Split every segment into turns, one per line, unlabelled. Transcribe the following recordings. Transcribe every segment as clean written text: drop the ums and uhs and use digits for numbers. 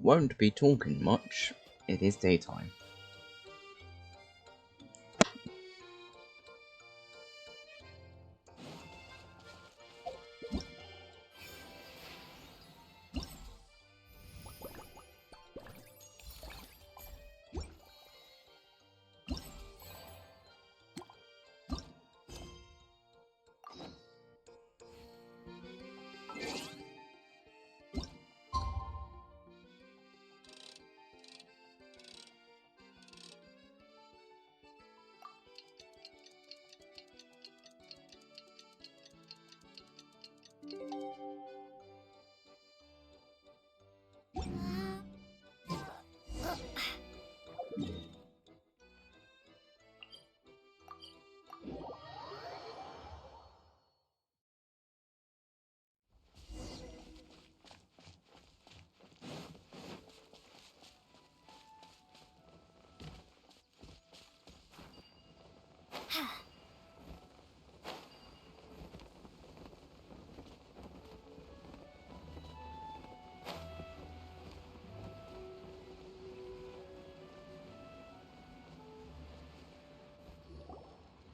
Won't be talking much. It is daytime.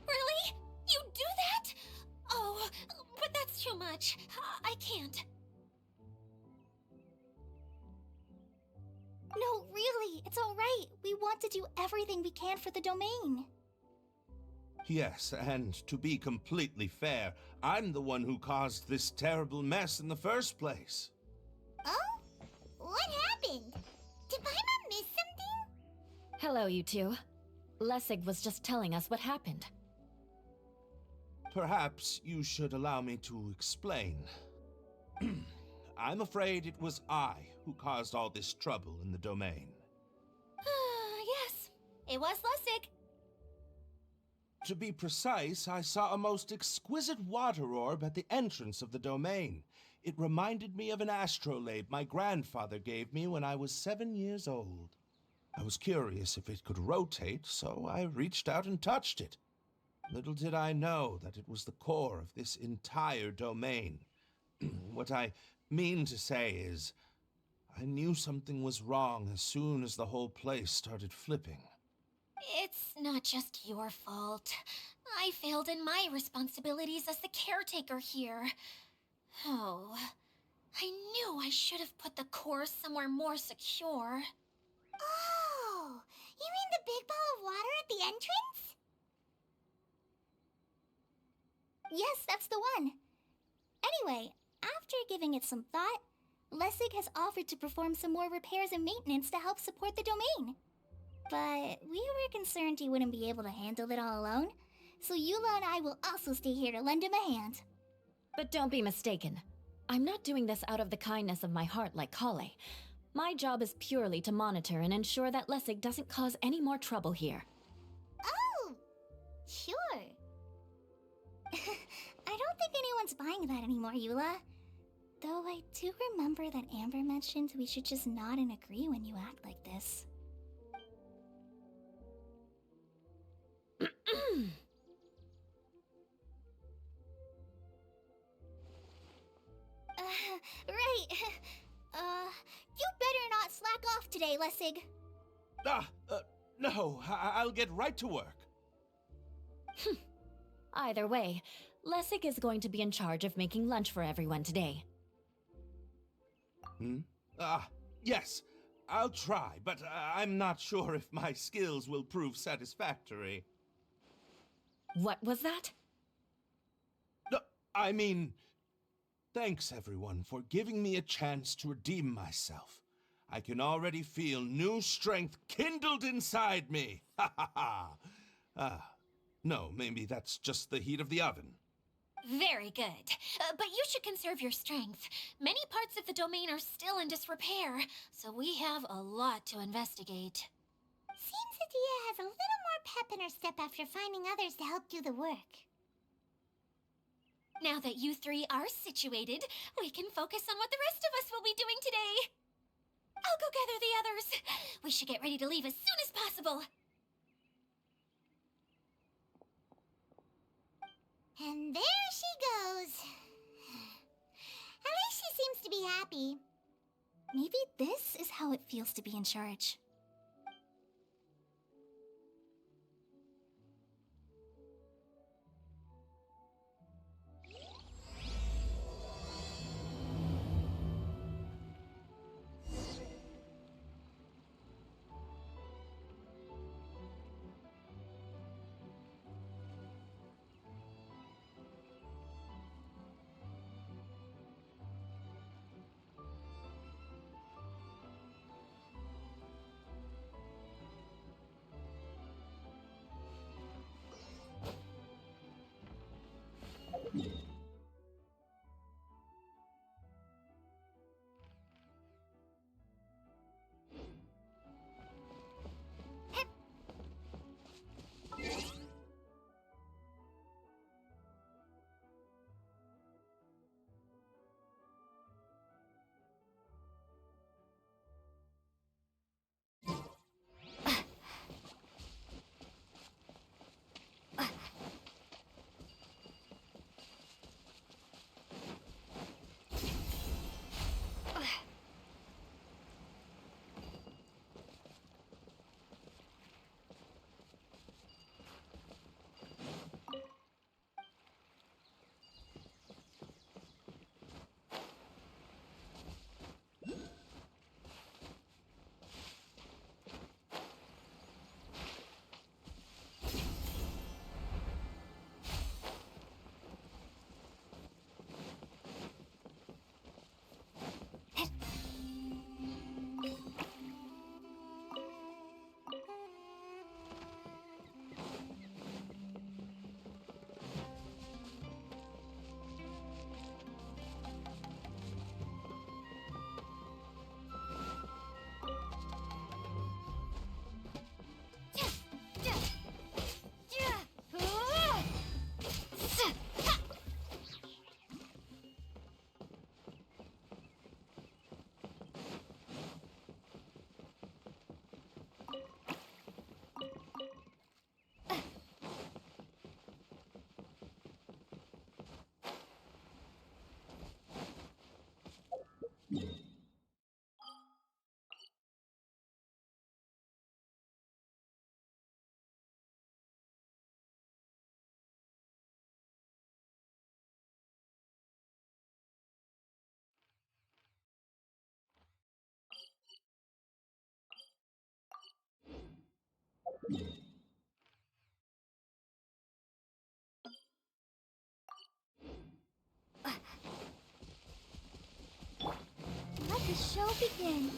Really? You do that? Oh, but that's too much. I can't. No, really, it's alright. We want to do everything we can for the domain.
Yes, and to be completely fair, I'm the one who caused this terrible mess in the first place.
Oh? What happened? Did Paimon miss something?
Hello, you two. Lessig was just telling us what happened.
Perhaps you should allow me to explain. I'm afraid it was I who caused all this trouble in the domain.
Yes, it was Lessig.
To be precise, I saw a most exquisite water orb at the entrance of the domain. It reminded me of an astrolabe my grandfather gave me when I was 7 years old. I was curious if it could rotate, so I reached out and touched it. Little did I know that it was the core of this entire domain. What I mean to say is, I knew something was wrong as soon as the whole place started flipping.
It's not just your fault. I failed in my responsibilities as the caretaker here. Oh, I knew I should have put the core somewhere more secure. Oh, you mean the big ball of water at the entrance? Yes, that's the one. Anyway, after giving it some thought, Lessig has offered to perform some more repairs and maintenance to help support the domain. But we were concerned he wouldn't be able to handle it all alone, so Eula and I will also stay here to lend him a hand.
But don't be mistaken. I'm not doing this out of the kindness of my heart like Kale. My job is purely to monitor and ensure that Lessig doesn't cause any more trouble here.
Oh, sure. I don't think anyone's buying that anymore, Eula. Though I do remember that Amber mentioned we should just nod and agree when you act like this. Right. You better not slack off today, Lessig.
No, I'll get right to work.
Either way, Lessig is going to be in charge of making lunch for everyone today.
Yes, I'll try, but I'm not sure if my skills will prove satisfactory.
What was that?
No, I mean, thanks everyone for giving me a chance to redeem myself. I can already feel new strength kindled inside me. Ha ha ha. No, maybe that's just the heat of the oven.
Very good. But you should conserve your strength. Many parts of the domain are still in disrepair, so we have a lot to investigate. Seems Adia has a little more pep in her step after finding others to help do the work. Now that you three are situated, we can focus on what the rest of us will be doing today. I'll go gather the others. We should get ready to leave as soon as possible. And there she goes. At least she seems to be happy. Maybe this is how it feels to be in charge. Let the show begin.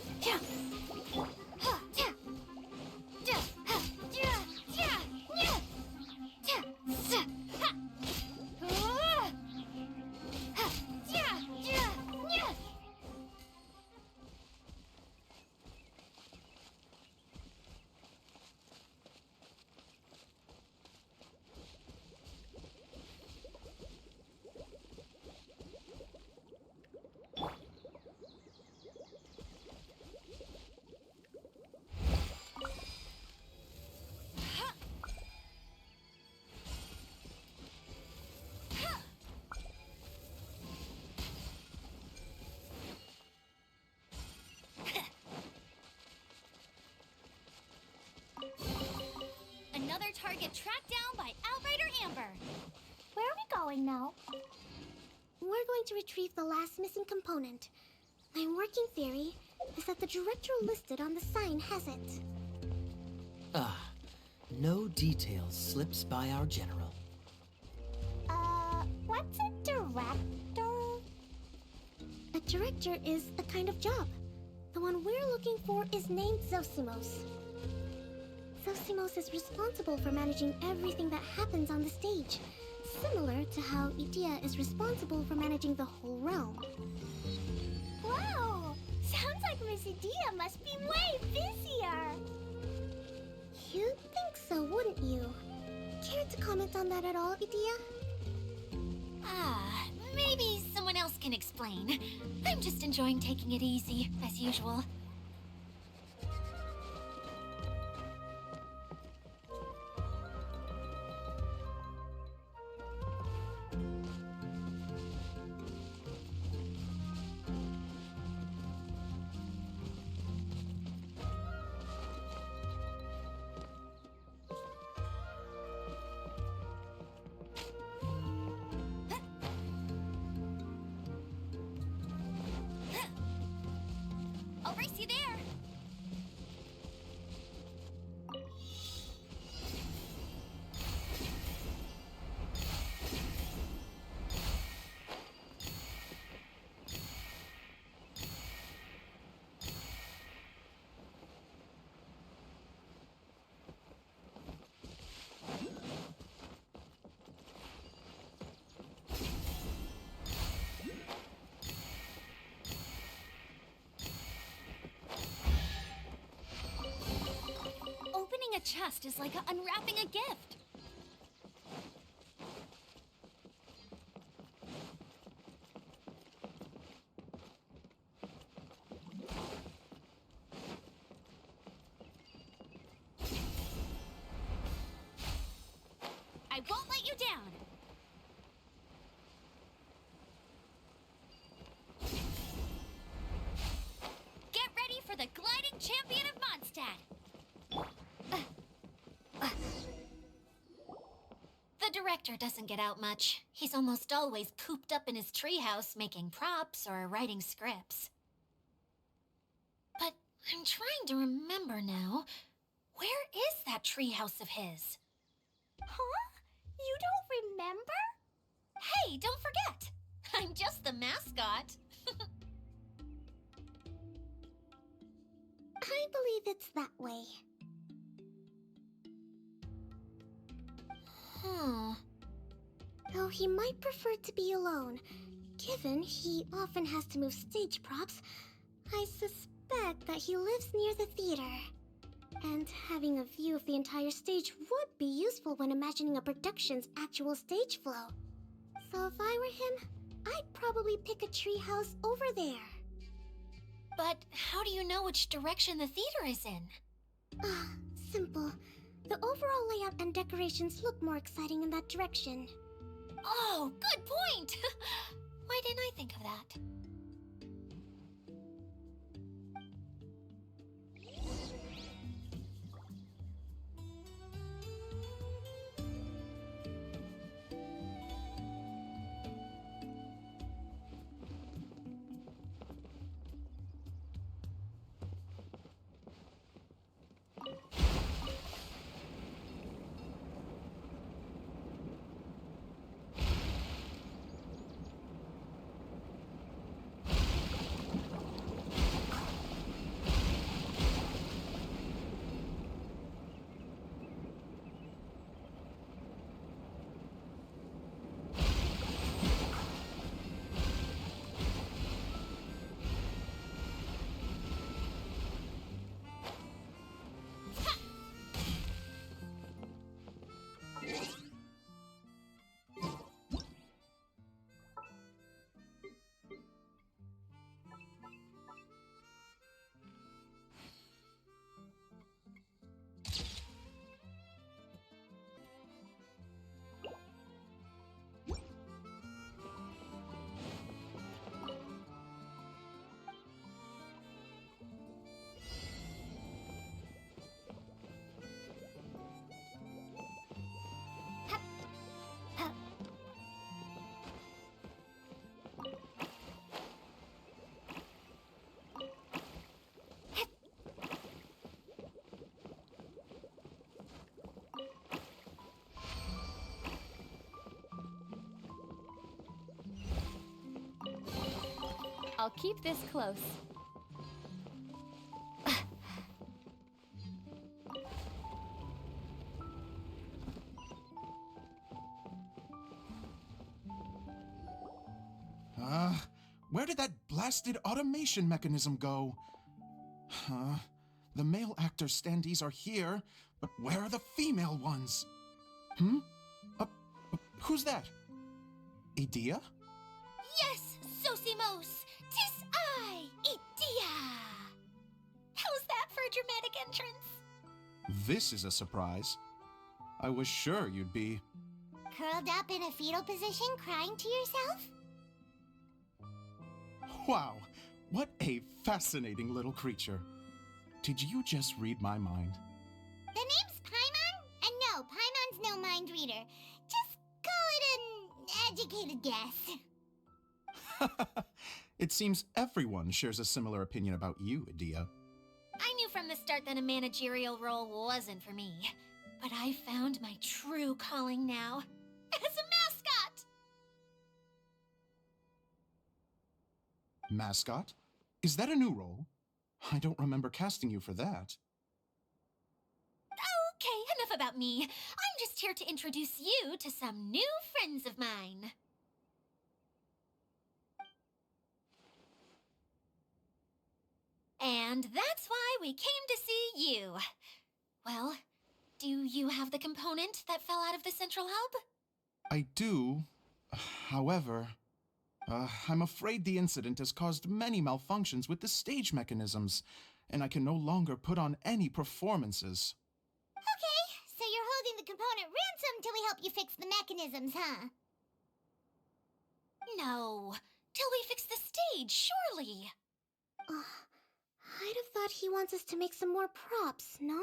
Another target tracked down by Outrider Amber. Where are we going now?
We're going to retrieve the last missing component. My working theory is that the director listed on the sign has it.
No details slips by our general.
What's a director?
A director is a kind of job. The one we're looking for is named Zosimos. Zosimos is responsible for managing everything that happens on the stage, similar to how Idea is responsible for managing the whole realm.
Whoa! Sounds like Miss Idea must be way busier.
You'd think so, wouldn't you? Care to comment on that at all, Idea?
Maybe someone else can explain. I'm just enjoying taking it easy, as usual. race you there. Opening a chest is like unwrapping a gift. I won't let you down. Get ready for the gliding champion of Mondstadt. The director doesn't get out much. He's almost always cooped up in his treehouse making props or writing scripts. But I'm trying to remember now. Where is that treehouse of his? Huh? You don't remember? Hey, don't forget! I'm just the mascot.
I believe it's that way. Though he might prefer to be alone, given he often has to move stage props, I suspect that he lives near the theater. And having a view of the entire stage would be useful when imagining a production's actual stage flow. So if I were him, I'd probably pick a treehouse over there.
But how do you know which direction the theater is in?
Simple. The overall layout and decorations look more exciting in that direction.
Oh, good point! Why didn't I think of that?
I'll keep this close.
Where did that blasted automation mechanism go? The male actor standees are here, but where are the female ones? Who's that? Idea?
Yes, Sosimos! 'Tis I, Idea! How's that for a dramatic entrance?
This is a surprise. I was sure you'd be...
Curled up in a fetal position, crying to yourself?
Wow, what a fascinating little creature. Did you just read my mind?
The name's Paimon? And no, Paimon's no mind reader. Just call it an educated guess.
It seems everyone shares a similar opinion about you, Idia.
I knew from the start that a managerial role wasn't for me. But I found my true calling now. As a mascot!
Mascot? Is that a new role? I don't remember casting you for that.
Okay, enough about me. I'm just here to introduce you to some new friends of mine. And that's why we came to see you. Well, do you have the component that fell out of the central hub?
I do. However, I'm afraid the incident has caused many malfunctions with the stage mechanisms, and I can no longer put on any performances.
Okay, so you're holding the component ransom till we help you fix the mechanisms, huh?
No, till we fix the stage, surely.
I'd have thought he wants us to make some more props, no?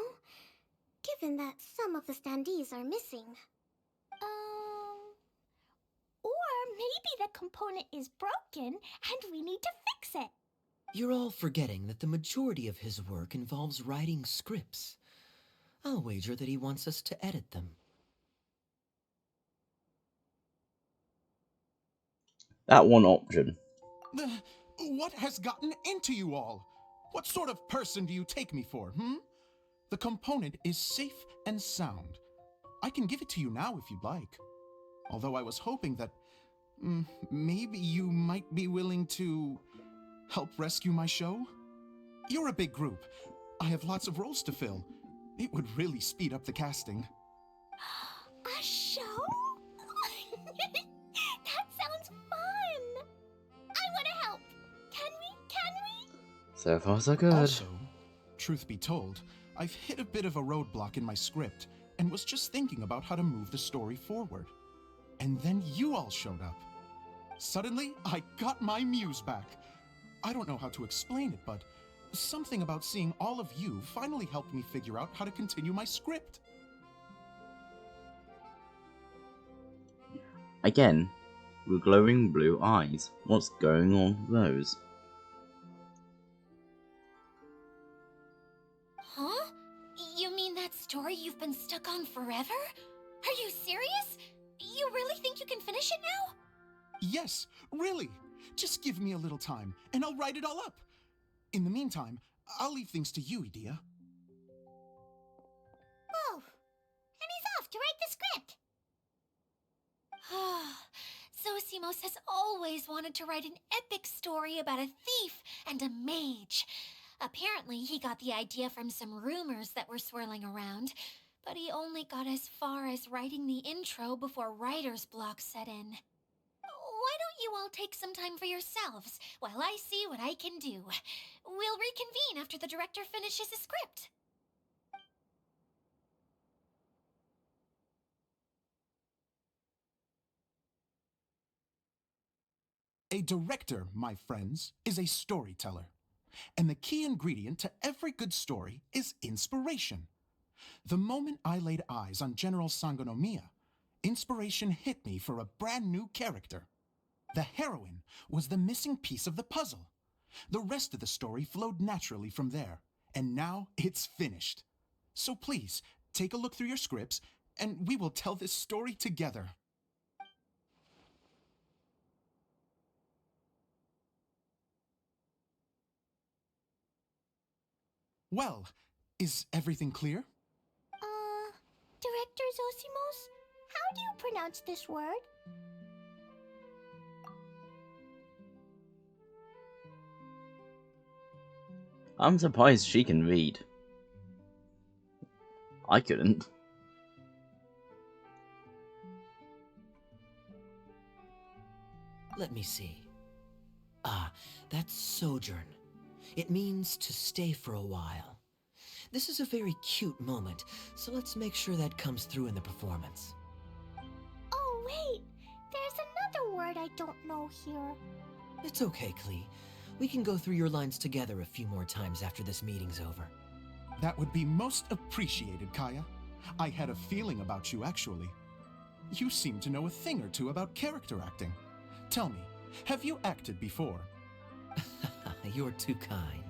Given that some of the standees are missing.
Or maybe the component is broken and we need to fix it.
You're all forgetting that the majority of his work involves writing scripts. I'll wager that he wants us to edit them.
That one option.
What has gotten into you all? What sort of person do you take me for, The component is safe and sound. I can give it to you now if you'd like. Although I was hoping that maybe you might be willing to help rescue my show? You're a big group. I have lots of roles to fill. It would really speed up the casting.
A show? That sounds fun! I want to help! Can we?
So far, so good.
Also, truth be told, I've hit a bit of a roadblock in my script and was just thinking about how to move the story forward. And then you all showed up. Suddenly, I got my muse back. I don't know how to explain it, but something about seeing all of you finally helped me figure out how to continue my script.
Again, with glowing blue eyes. What's going on with those?
Huh? You mean that story you've been stuck on forever? Are you serious? You really think you can finish it now?
Yes, really. Just give me a little time, and I'll write it all up. In the meantime, I'll leave things to you, Idia.
Oh, and he's off to write the script.
Zosimos has always wanted to write an epic story about a thief and a mage. Apparently, he got the idea from some rumors that were swirling around, but he only got as far as writing the intro before writer's block set in. Why don't you all take some time for yourselves while I see what I can do? We'll reconvene after the director finishes his script.
A director, my friends, is a storyteller. And the key ingredient to every good story is inspiration. The moment I laid eyes on General Sangonomiya, inspiration hit me for a brand new character. The heroine was the missing piece of the puzzle. The rest of the story flowed naturally from there, and now it's finished. So please, take a look through your scripts, and we will tell this story together. Well, is everything clear?
Director Zosimos, how do you pronounce this word?
I'm surprised she can read. I couldn't.
Let me see. Ah, that's sojourn. It means to stay for a while. This is a very cute moment, so let's make sure that comes through in the performance.
Oh, wait. There's another word I don't know here.
It's okay, Klee. We can go through your lines together a few more times after this meeting's over.
That would be most appreciated, Kaya. I had a feeling about you, actually. You seem to know a thing or two about character acting. Tell me, have you acted before?
You're too kind.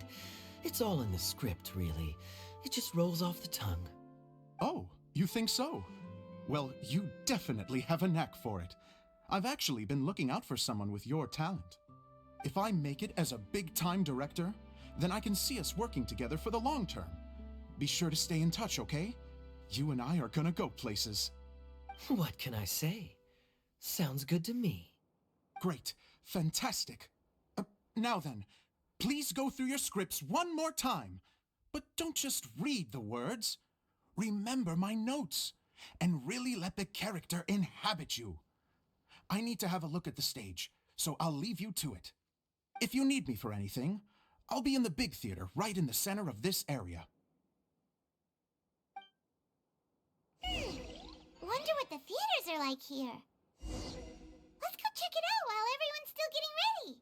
It's all in the script, really. It just rolls off the tongue.
Oh, you think so? Well, you definitely have a knack for it. I've actually been looking out for someone with your talent. If I make it as a big-time director, then I can see us working together for the long term. Be sure to stay in touch, okay? You and I are gonna go places.
What can I say? Sounds good to me.
Great. Fantastic. Now then, please go through your scripts one more time. But don't just read the words. Remember my notes, and really let the character inhabit you. I need to have a look at the stage, so I'll leave you to it. If you need me for anything, I'll be in the big theater right in the center of this area.
Wonder what the theaters are like here. Let's go check it out while everyone's still getting ready.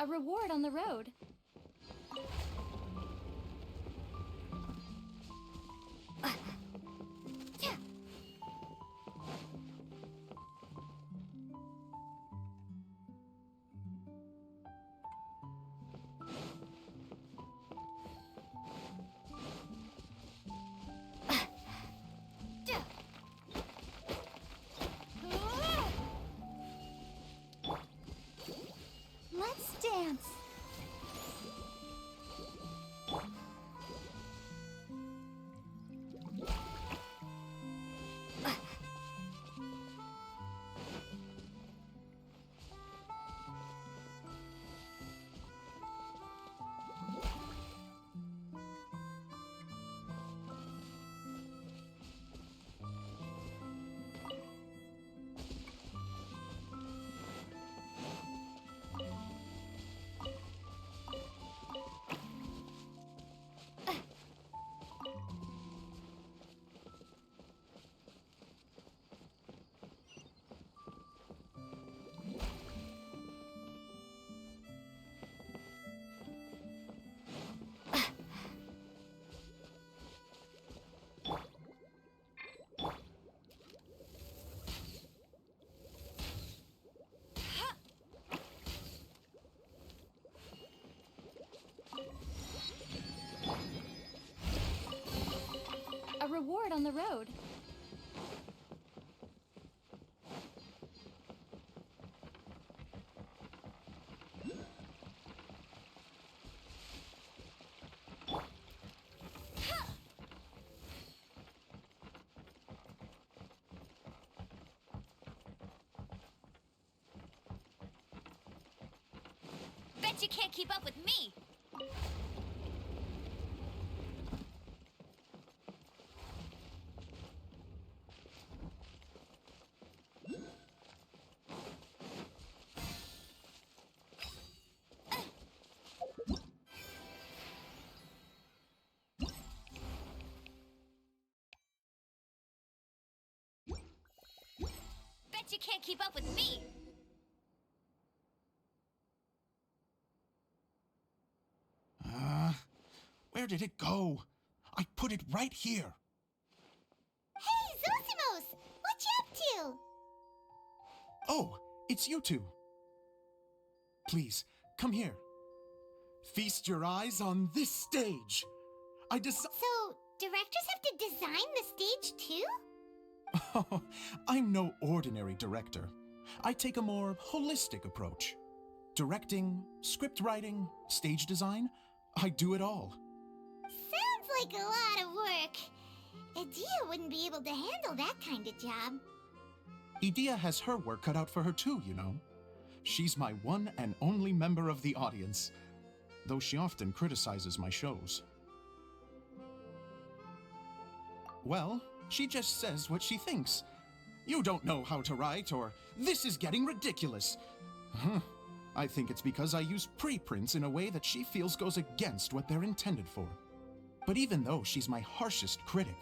A reward on the road.
Let's dance.
A reward on the road.
Bet you can't keep up with me! Bet you can't keep up with me!
Where did it go? I put it right here.
Hey, Zosimos! What you up to?
Oh, it's you two. Please, come here. Feast your eyes on this stage.
So, directors have to design the stage too?
Oh, I'm no ordinary director. I take a more holistic approach. Directing, script writing, stage design, I do it all.
Sounds like a lot of work. Adia wouldn't be able to handle that kind of job.
Edea has her work cut out for her too, you know. She's my one and only member of the audience, though she often criticizes my shows. Well, she just says what she thinks. You don't know how to write, or this is getting ridiculous. Huh. I think it's because I use preprints in a way that she feels goes against what they're intended for. But even though she's my harshest critic,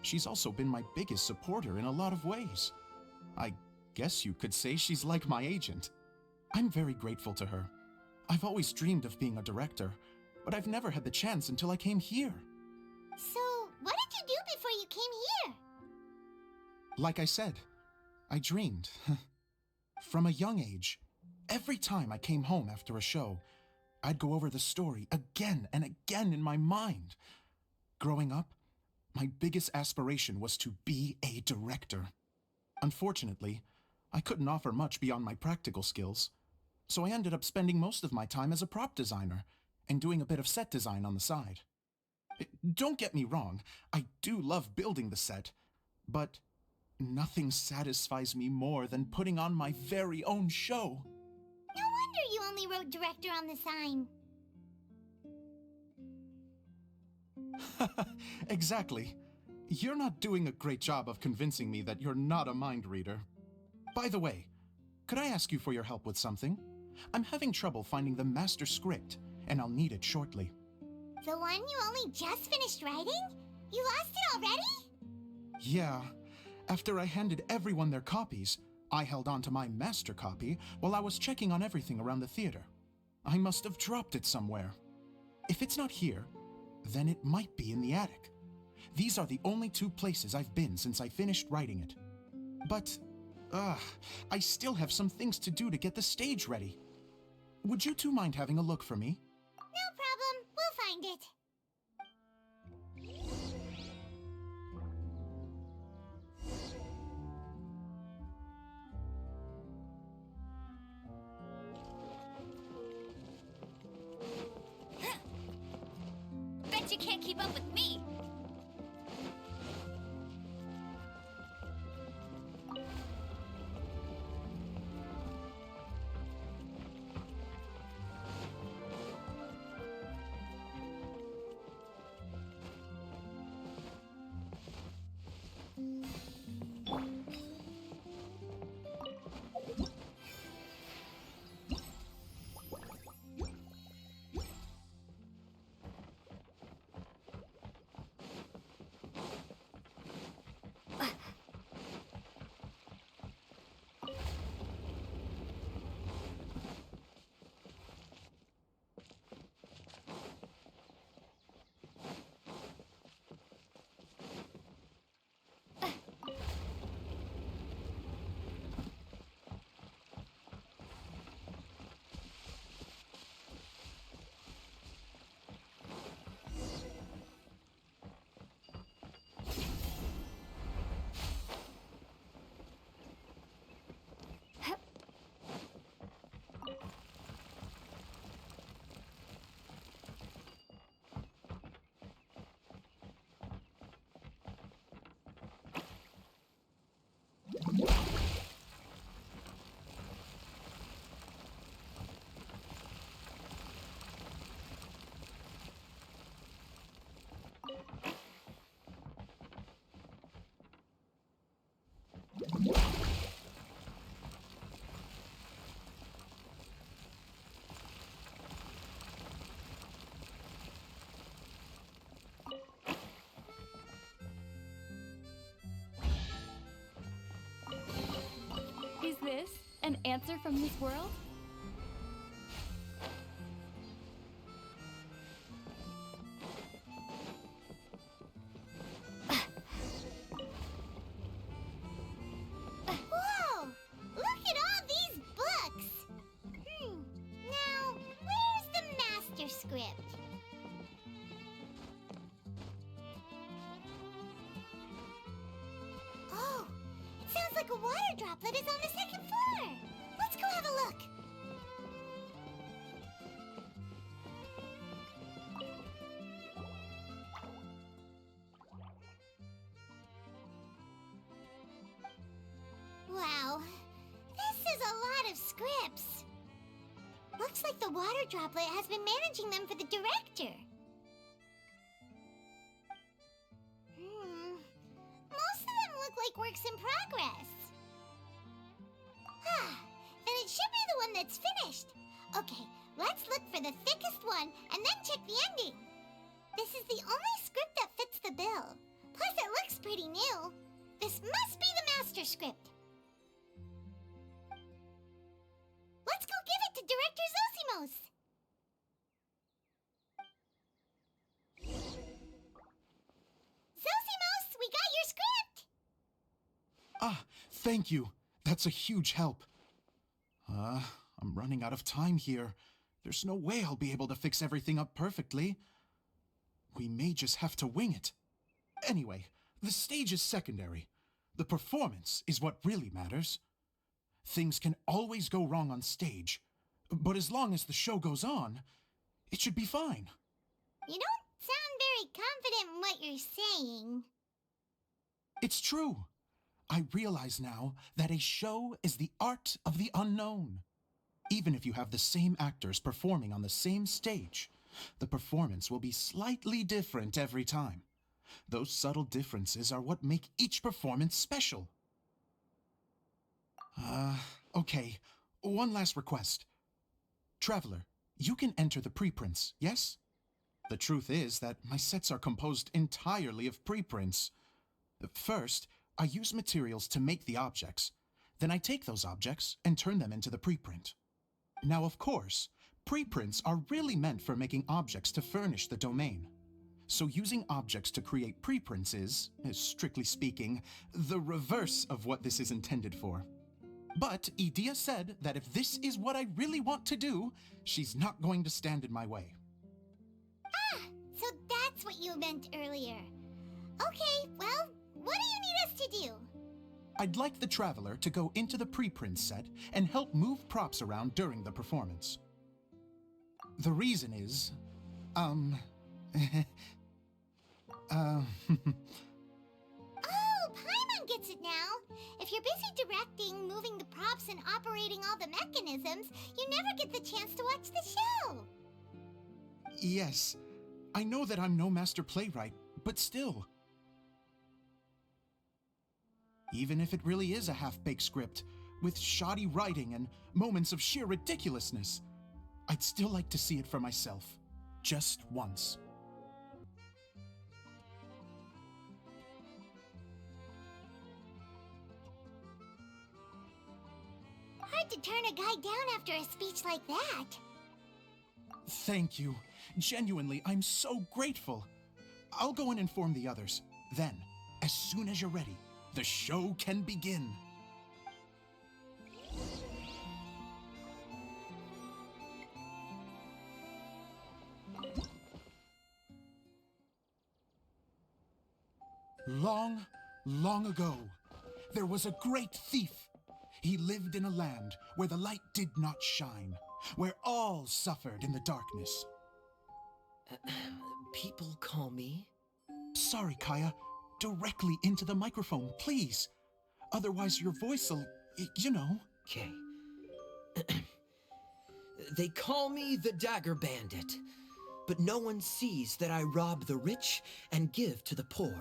she's also been my biggest supporter in a lot of ways. I guess you could say she's like my agent. I'm very grateful to her. I've always dreamed of being a director, but I've never had the chance until I came here.
So, what did you do before you came here?
Like I said, I dreamed. From a young age, every time I came home after a show, I'd go over the story again and again in my mind. Growing up, my biggest aspiration was to be a director. Unfortunately, I couldn't offer much beyond my practical skills, so I ended up spending most of my time as a prop designer and doing a bit of set design on the side. Don't get me wrong, I do love building the set, but nothing satisfies me more than putting on my very own show.
No wonder you only wrote director on the sign.
Exactly. You're not doing a great job of convincing me that you're not a mind reader. By the way, could I ask you for your help with something? I'm having trouble finding the master script, and I'll need it shortly.
The one you only just finished writing? You lost it already?
Yeah. After I handed everyone their copies, I held on to my master copy while I was checking on everything around the theater. I must have dropped it somewhere. If it's not here, then it might be in the attic. These are the only two places I've been since I finished writing it. But, I still have some things to do to get the stage ready. Would you two mind having a look for me?
No problem. We'll find it.
Bet you can't keep up with me!
Is this an answer from this world?
Whoa! Look at all these books! Now, where's the master script? Oh, it sounds like a water droplet is on the second floor! Let's go have a look! Wow, this is a lot of scripts. Looks like the water droplet has been managing them for the director. like works in progress. Then it should be the one that's finished. Okay, let's look for the thickest one and then check the ending. This is the only script that fits the bill. Plus, it looks pretty new. This must be the master script. Let's go give it to Director Zosimos. Zosimos, we got your script!
Ah, thank you. That's a huge help. I'm running out of time here. There's no way I'll be able to fix everything up perfectly. We may just have to wing it. Anyway, the stage is secondary. The performance is what really matters. Things can always go wrong on stage, but as long as the show goes on, it should be fine.
You don't sound very confident in what you're saying.
It's true. I realize now that a show is the art of the unknown. Even if you have the same actors performing on the same stage, the performance will be slightly different every time. Those subtle differences are what make each performance special. Okay. One last request. Traveler, you can enter the preprints, yes? The truth is that my sets are composed entirely of preprints. First, I use materials to make the objects. Then I take those objects and turn them into the preprint. Now, of course, preprints are really meant for making objects to furnish the domain. So using objects to create preprints is, strictly speaking, the reverse of what this is intended for. But Edea said that if this is what I really want to do, she's not going to stand in my way.
So that's what you meant earlier. Okay, well, what do you need us to do?
I'd like the Traveler to go into the preprint set and help move props around during the performance. The reason is,
Oh, Paimon gets it now. If you're busy directing, moving the props, and operating all the mechanisms, you never get the chance to watch the show.
Yes, I know that I'm no master playwright, but still. Even if it really is a half-baked script, with shoddy writing and moments of sheer ridiculousness, I'd still like to see it for myself, just once.
Hard to turn a guy down after a speech like that.
Thank you. Genuinely, I'm so grateful. I'll go and inform the others. Then, as soon as you're ready, the show can begin. Long, long ago, there was a great thief. He lived in a land where the light did not shine, where all suffered in the darkness.
People call me?
Sorry, Kaya. Directly into the microphone, please. Otherwise your voice'll, you know.
Okay. They call me the Dagger Bandit, but no one sees that I rob the rich and give to the poor.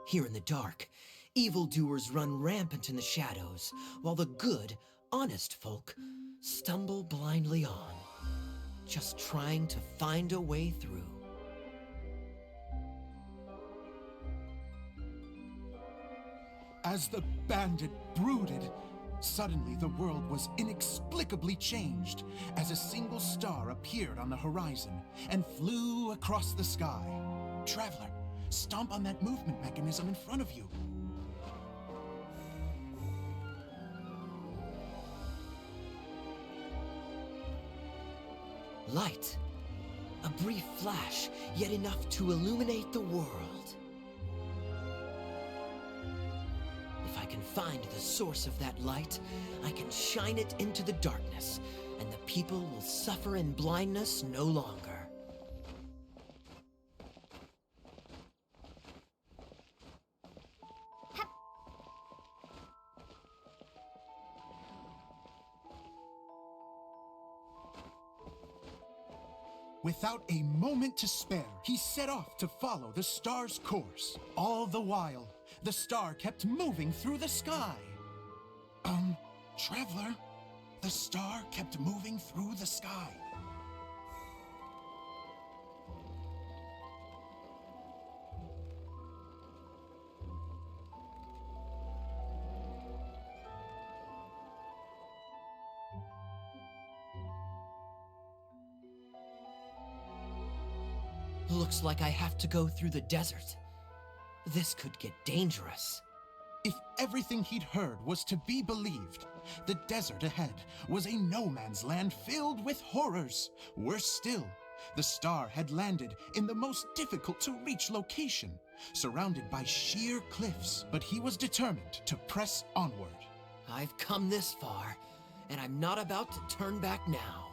Here in the dark, evildoers run rampant in the shadows, while the good, honest folk stumble blindly on, just trying to find a way through.
As the bandit brooded, suddenly the world was inexplicably changed as a single star appeared on the horizon and flew across the sky. Traveler, stomp on that movement mechanism in front of you.
Light. A brief flash, yet enough to illuminate the world. If I can find the source of that light, I can shine it into the darkness, and the people will suffer in blindness no longer.
Without a moment to spare, he set off to follow the star's course. All the while, the star kept moving through the sky. Traveler, the star kept moving through the sky.
Looks like I have to go through the desert. This could get dangerous.
If everything he'd heard was to be believed, the desert ahead was a no-man's land filled with horrors. Worse still, the star had landed in the most difficult-to-reach location, surrounded by sheer cliffs, but he was determined to press onward.
I've come this far, and I'm not about to turn back now.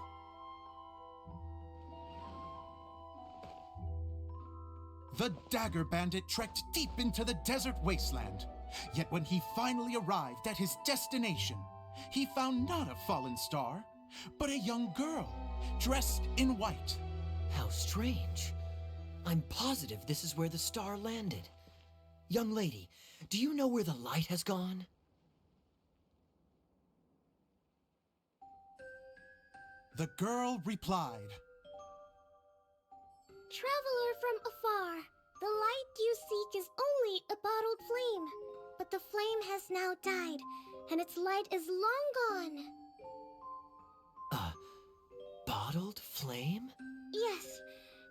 The Dagger Bandit trekked deep into the desert wasteland. Yet when he finally arrived at his destination, he found not a fallen star, but a young girl, dressed in white.
How strange. I'm positive this is where the star landed. Young lady, do you know where the light has gone?
The girl replied,
Traveler from afar, the light you seek is only a bottled flame. But the flame has now died, and its light is long gone.
A bottled flame?
Yes,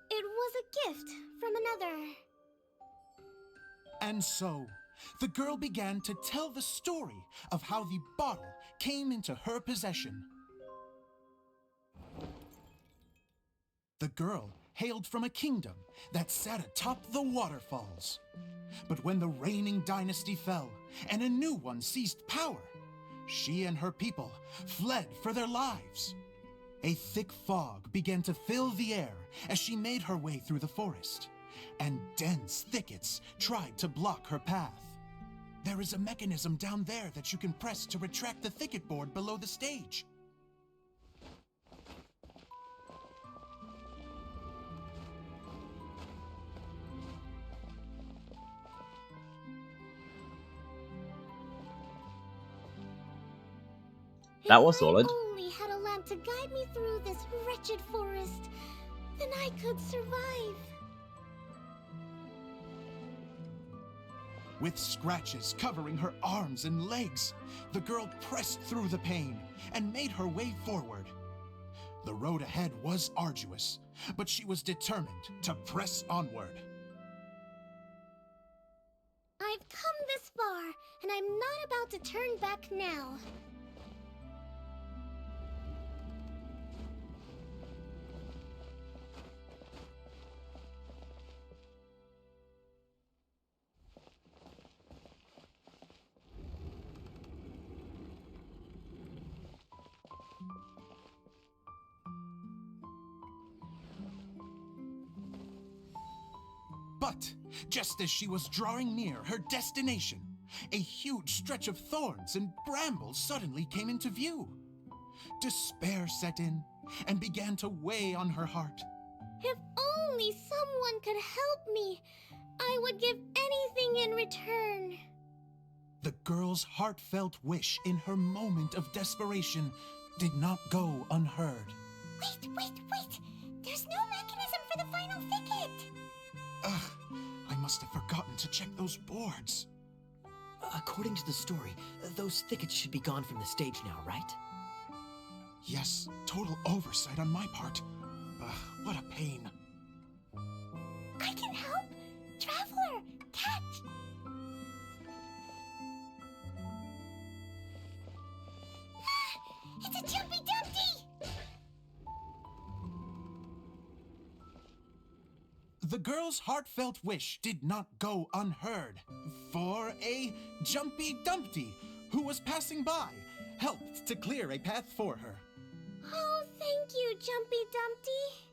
it was a gift from another.
And so, the girl began to tell the story of how the bottle came into her possession. The girl hailed from a kingdom that sat atop the waterfalls. But when the reigning dynasty fell and a new one seized power, she and her people fled for their lives. A thick fog began to fill the air as she made her way through the forest, and dense thickets tried to block her path. There is a mechanism down there that you can press to retract the thicket board below the stage.
That was
If
solid.
I only had a lamp to guide me through this wretched forest, then I could survive.
With scratches covering her arms and legs, the girl pressed through the pain and made her way forward. The road ahead was arduous, but she was determined to press onward.
I've come this far, and I'm not about to turn back now.
But just as she was drawing near her destination, a huge stretch of thorns and brambles suddenly came into view. Despair set in and began to weigh on her heart.
If only someone could help me, I would give anything in return.
The girl's heartfelt wish in her moment of desperation did not go unheard.
Wait! There's no mechanism for the final thicket!
Ugh, I must have forgotten to check those boards.
According to the story, those thickets should be gone from the stage now, right?
Yes, total oversight on my part. Ugh, what a pain.
I can help! Traveler, catch! It's a Jumpy Dumpty!
The girl's heartfelt wish did not go unheard, for a Jumpy Dumpty, who was passing by, helped to clear a path for her.
Oh, thank you, Jumpy Dumpty.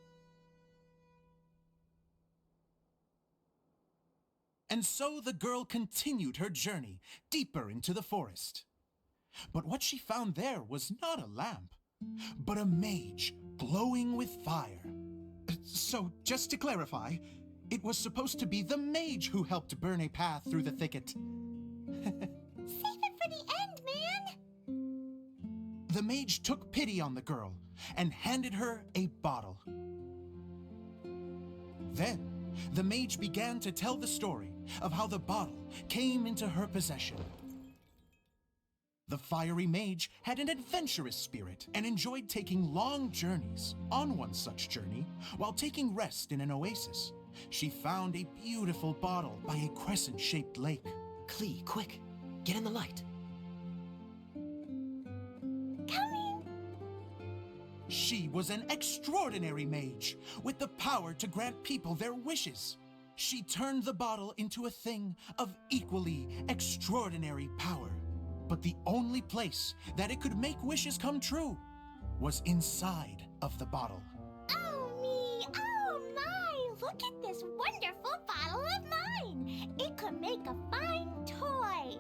And so the girl continued her journey deeper into the forest. But what she found there was not a lamp, but a mage glowing with fire. So, just to clarify, It was supposed to be the mage who helped burn a path through the thicket.
Save it for the end, man!
The mage took pity on the girl and handed her a bottle. Then, the mage began to tell the story of how the bottle came into her possession. The fiery mage had an adventurous spirit and enjoyed taking long journeys. On one such journey, while taking rest in an oasis, she found a beautiful bottle by a crescent-shaped lake.
Klee, quick, get in the light.
Coming!
She was an extraordinary mage with the power to grant people their wishes. She turned the bottle into a thing of equally extraordinary power. But the only place that it could make wishes come true was inside of the bottle.
Oh me! Oh my! Look at this wonderful bottle of mine! It could make a fine toy!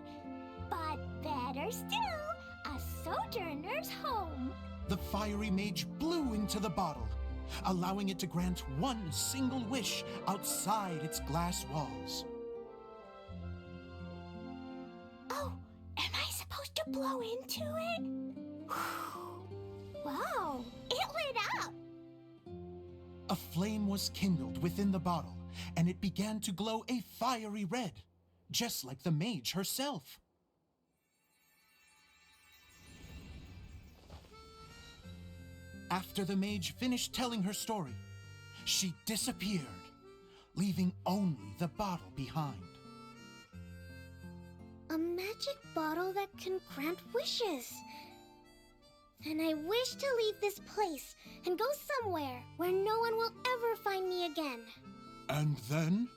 But better still, a sojourner's home!
The fiery mage blew into the bottle, allowing it to grant one single wish outside its glass walls.
Oh, am I supposed to blow into it? Wow, it lit up!
A flame was kindled within the bottle, and it began to glow a fiery red, just like the mage herself. After the mage finished telling her story, she disappeared, leaving only the bottle behind.
A magic bottle that can grant wishes. And I wish to leave this place and go somewhere where no one will ever find me again.
And then?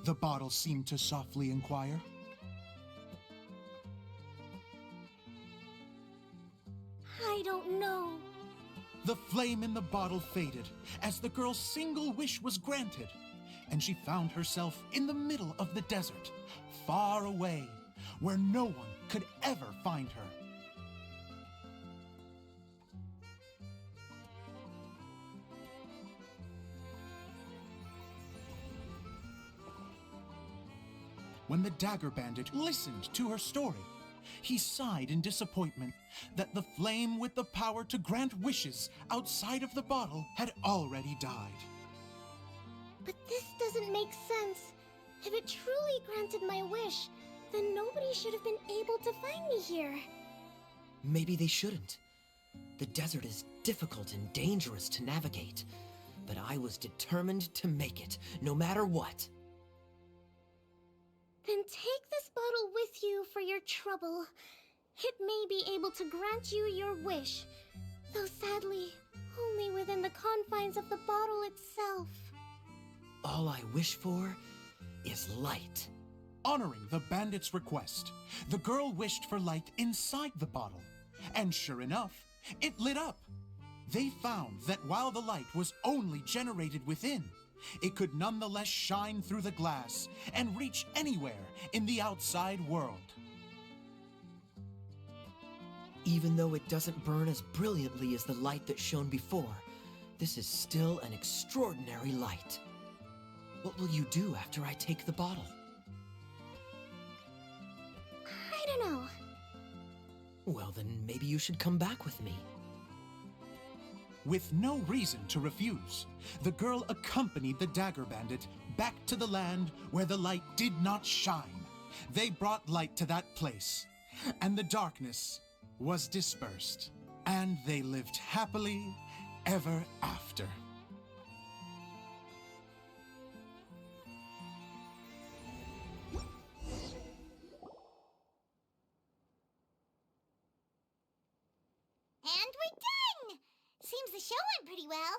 The bottle seemed to softly inquire.
I don't know.
The flame in the bottle faded as the girl's single wish was granted, and she found herself in the middle of the desert, far away, where no one could ever find her. When the dagger bandit listened to her story, he sighed in disappointment that the flame with the power to grant wishes outside of the bottle had already died.
But this doesn't make sense. If it truly granted my wish, then nobody should have been able to find me here.
Maybe they shouldn't. The desert is difficult and dangerous to navigate, but I was determined to make it, no matter what.
Then take this bottle with you for your trouble. It may be able to grant you your wish, though sadly, only within the confines of the bottle itself.
All I wish for is light.
Honoring the bandit's request, the girl wished for light inside the bottle, and sure enough, it lit up. They found that while the light was only generated within, it could nonetheless shine through the glass and reach anywhere in the outside world.
Even though it doesn't burn as brilliantly as the light that shone before, this is still an extraordinary light. What will you do after I take the bottle?
I don't know.
Well, then maybe you should come back with me.
With no reason to refuse, the girl accompanied the dagger bandit back to the land where the light did not shine. They brought light to that place, and the darkness was dispersed, and they lived happily ever after.
And we're done! Seems the show went pretty well.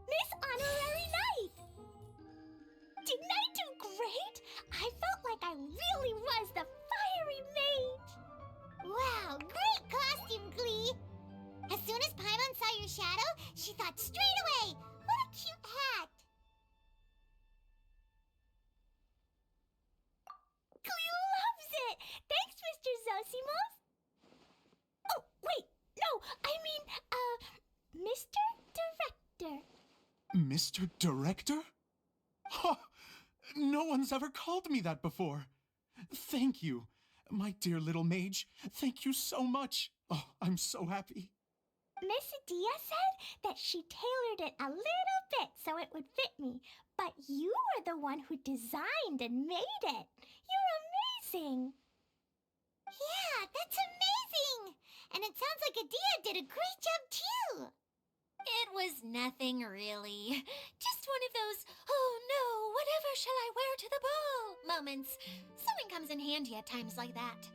Miss Honorary Knight! Didn't I do great? I felt like I really was the fiery mage! Wow, great costume, Glee! As soon as Paimon saw your shadow, she thought straight away, what a cute hat!
Zosimos? Oh, wait, no, I mean, Mr. Director.
Mr. Director? Ha! No one's ever called me that before. Thank you. My dear little mage, thank you so much. Oh, I'm so happy.
Miss Dia said that she tailored it a little bit so it would fit me, but you were the one who designed and made it. You're amazing.
Yeah, that's amazing! And it sounds like Adia did a great job too!
It was nothing really. Just one of those, oh no, whatever shall I wear to the ball moments. Sewing comes in handy at times like that.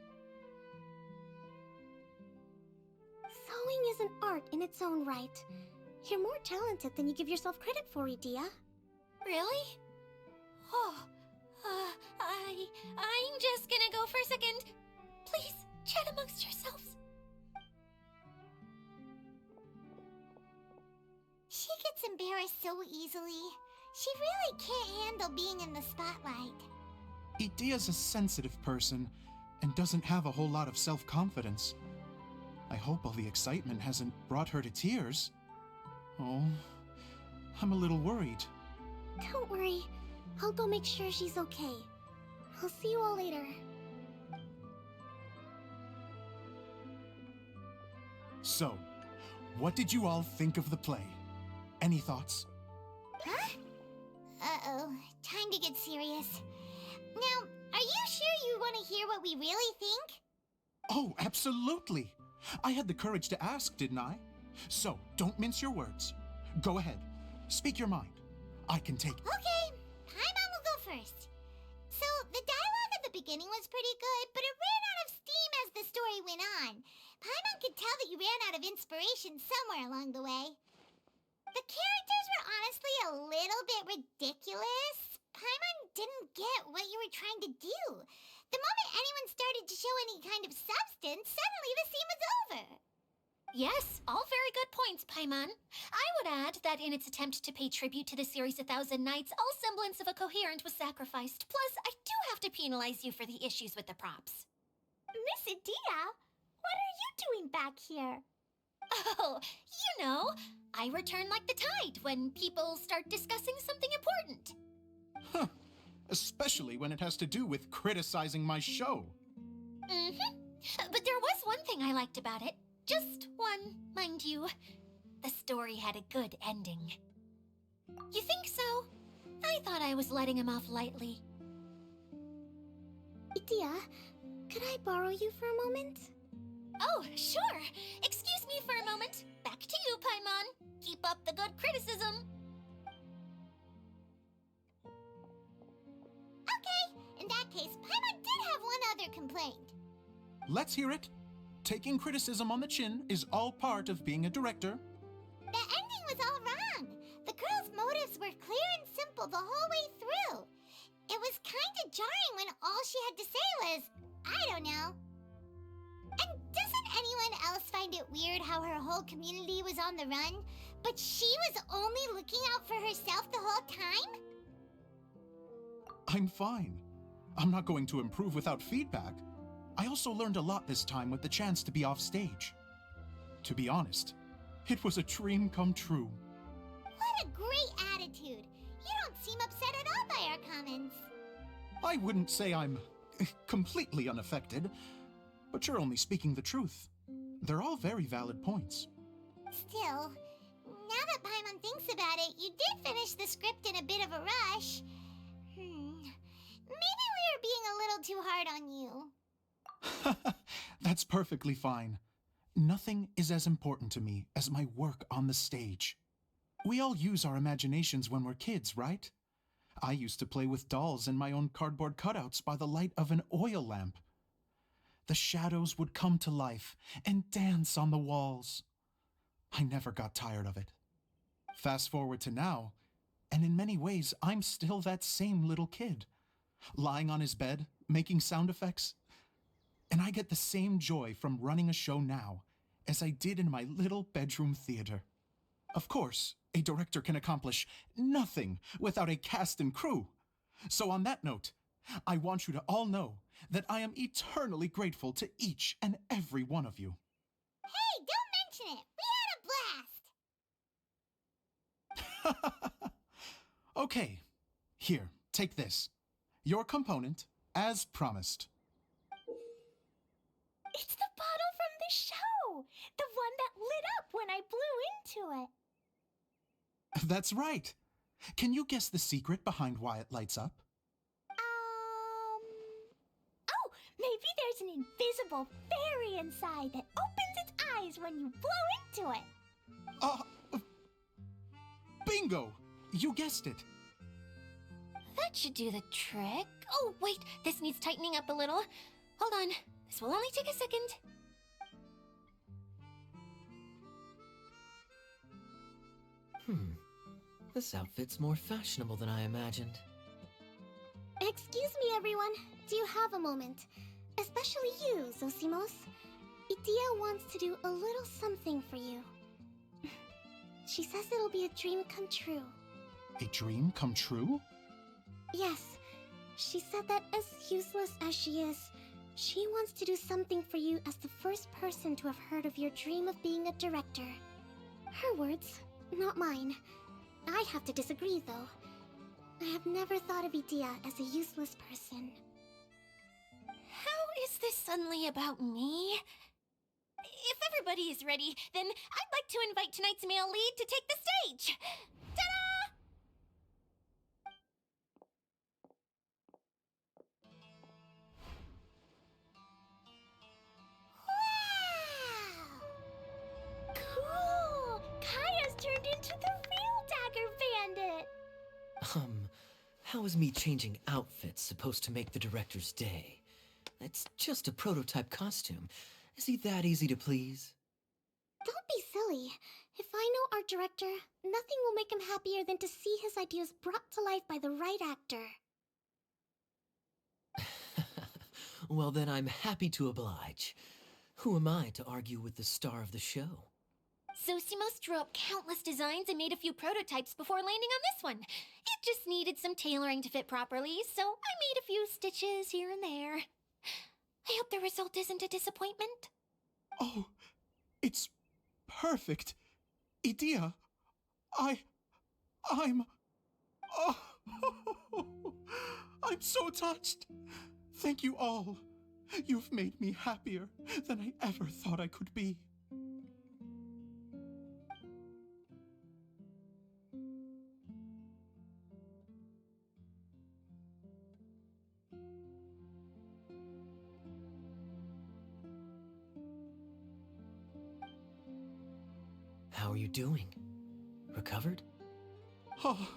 Sewing is an art in its own right. You're more talented than you give yourself credit for, Idia.
Really? Oh, I'm just gonna go for a second. Please, chat amongst yourselves.
She gets embarrassed so easily. She really can't handle being in the spotlight.
Idia's a sensitive person and doesn't have a whole lot of self-confidence. I hope all the excitement hasn't brought her to tears. Oh, I'm a little worried.
Don't worry. I'll go make sure she's okay. I'll see you all later.
So, what did you all think of the play? Any thoughts?
Huh? Uh-oh, time to get serious. Now, are you sure you want to hear what we really think?
Oh, absolutely. I had the courage to ask, didn't I? So, don't mince your words. Go ahead. Speak your mind. I can take it.
Okay, Paimon will go first. So, the dialogue at the beginning was pretty good, but it ran out of steam as the story went on. Paimon could tell that you ran out of inspiration somewhere along the way. The characters were honestly a little bit ridiculous. Paimon didn't get what you were trying to do. The moment anyone started to show any kind of substance, suddenly the scene was over.
Yes, all very good points, Paimon. I would add that in its attempt to pay tribute to the series 1,000 Nights, all semblance of a coherent was sacrificed. Plus, I do have to penalize you for the issues with the props.
Miss Idia, what are you doing back here?
Oh, you know, I return like the tide when people start discussing something important.
Huh. Especially when it has to do with criticizing my show.
Mm-hmm. But there was one thing I liked about it. Just one, mind you. The story had a good ending. You think so? I thought I was letting him off lightly.
Idia, could I borrow you for a moment?
Oh, sure. Excuse me for a moment. Back to you, Paimon. Keep up the good criticism.
Okay, in that case, Paimon did have one other complaint.
Let's hear it. Taking criticism on the chin is all part of being a director.
The ending was all wrong. The girl's motives were clear and simple the whole way through. It was kinda jarring when all she had to say was, I don't know. And doesn't anyone else find it weird how her whole community was on the run, but she was only looking out for herself the whole time?
I'm fine. I'm not going to improve without feedback. I also learned a lot this time with the chance to be off stage. To be honest, it was a dream come true.
What a great attitude. You don't seem upset at all by our comments.
I wouldn't say I'm completely unaffected, but you're only speaking the truth. They're all very valid points.
Still, now that Paimon thinks about it, you did finish the script in a bit of a rush. Maybe we were being a little too hard on you.
That's perfectly fine. Nothing is as important to me as my work on the stage. We all use our imaginations when we're kids, right? I used to play with dolls and my own cardboard cutouts by the light of an oil lamp. The shadows would come to life and dance on the walls. I never got tired of it. Fast forward to now, and in many ways, I'm still that same little kid, lying on his bed, making sound effects. And I get the same joy from running a show now as I did in my little bedroom theater. Of course, a director can accomplish nothing without a cast and crew. So on that note, I want you to all know that I am eternally grateful to each and every one of you.
Hey, don't mention it! We had a blast!
Okay, here, take this. Your component, as promised.
It's the bottle from the show! The one that lit up when I blew into it.
That's right. Can you guess the secret behind why it lights up?
Oh, maybe there's an invisible fairy inside that opens its eyes when you blow into it.
Bingo! You guessed it.
That should do the trick. Oh, wait, this needs tightening up a little. Hold on, this will only take a second.
This outfit's more fashionable than I imagined.
Excuse me, everyone. Do you have a moment? Especially you, Zosimos. Idia wants to do a little something for you. She says it'll be a dream come true.
A dream come true?
Yes. She said that as useless as she is, she wants to do something for you as the first person to have heard of your dream of being a director. Her words, not mine. I have to disagree, though. I have never thought of Idia as a useless person.
How is this suddenly about me? If everybody is ready, then I'd like to invite tonight's male lead to take the stage. Ta-da!
Wow! Cool! Kaya's turned into the real Dagger Bandit!
How is me changing outfits supposed to make the director's day? It's just a prototype costume. Is he that easy to please?
Don't be silly. If I know our director, nothing will make him happier than to see his ideas brought to life by the right actor.
Well, then I'm happy to oblige. Who am I to argue with the star of the show?
Zosimos drew up countless designs and made a few prototypes before landing on this one. It just needed some tailoring to fit properly, so I made a few stitches here and there. I hope the result isn't a disappointment.
Oh, it's perfect. Idia, I'm... Oh, I'm so touched. Thank you all. You've made me happier than I ever thought I could be.
How are you doing? Recovered?
Oh,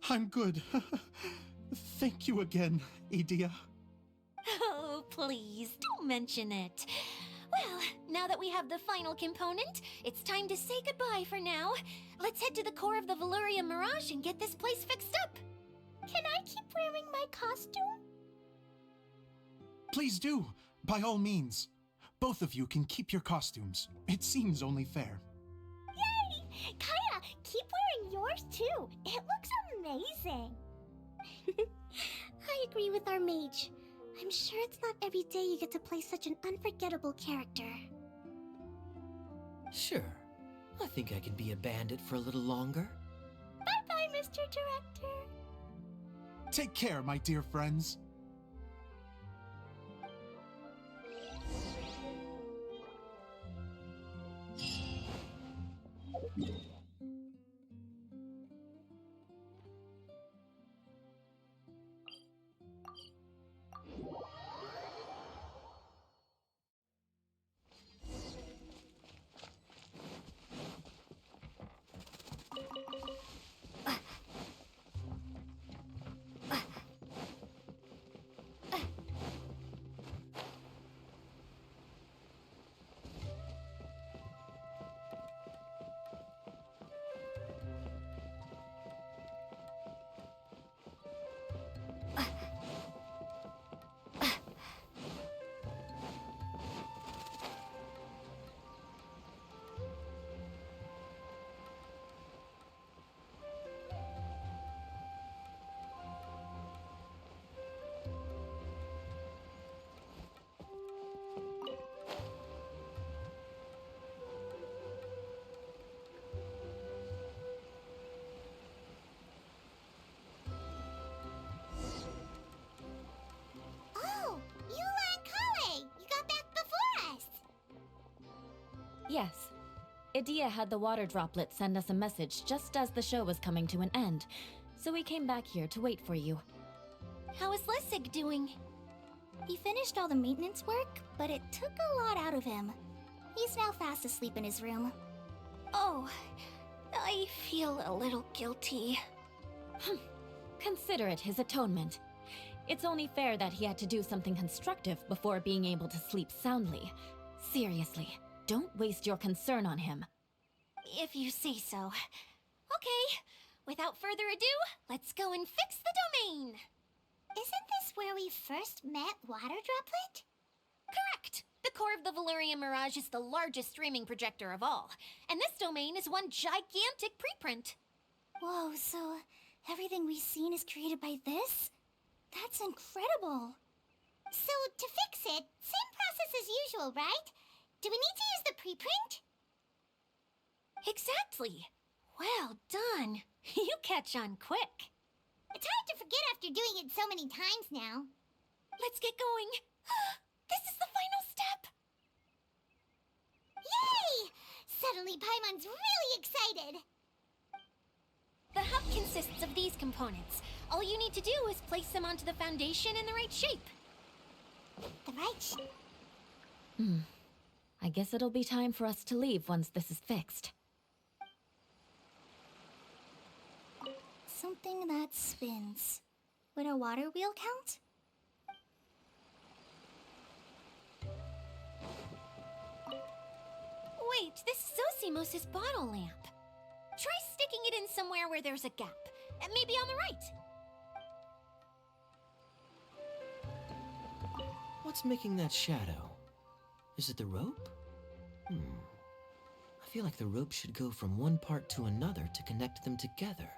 I'm good. Thank you again, Idia.
Oh, please, don't mention it. Well, now that we have the final component, it's time to say goodbye for now. Let's head to the core of the Valuria Mirage and get this place fixed up.
Can I keep wearing my costume?
Please do, by all means. Both of you can keep your costumes. It seems only fair.
Yay! Kaya, keep wearing yours too. It looks amazing.
I agree with our mage. I'm sure it's not every day you get to play such an unforgettable character.
Sure. I think I can be a bandit for a little longer.
Bye-bye, Mr. Director.
Take care, my dear friends.
Yes. Idea had the water droplet send us a message just as the show was coming to an end, so we came back here to wait for you.
How is Lessig doing?
He finished all the maintenance work, but it took a lot out of him. He's now fast asleep in his room.
Oh, I feel a little guilty.
Consider it his atonement. It's only fair that he had to do something constructive before being able to sleep soundly. Seriously, don't waste your concern on him.
If you say so. Okay, without further ado, let's go and fix the domain!
Isn't this where we first met Water Droplet?
Correct! The core of the Valerian Mirage is the largest streaming projector of all, and this domain is one gigantic preprint.
Whoa, so everything we've seen is created by this? That's incredible! So, to fix it, same process as usual, right? Do we need to use the preprint?
Exactly! Well done! You catch on quick.
It's hard to forget after doing it so many times now.
Let's get going. This is the final step!
Yay! Suddenly Paimon's really excited!
The hub consists of these components. All you need to do is place them onto the foundation in the right shape.
The right shape?
I guess it'll be time for us to leave once this is fixed.
Something that spins. Would a water wheel count?
Wait, this is Zosimos' bottle lamp. Try sticking it in somewhere where there's a gap. Maybe on the right.
What's making that shadow? Is it the rope? I feel like the rope should go from one part to another to connect them together.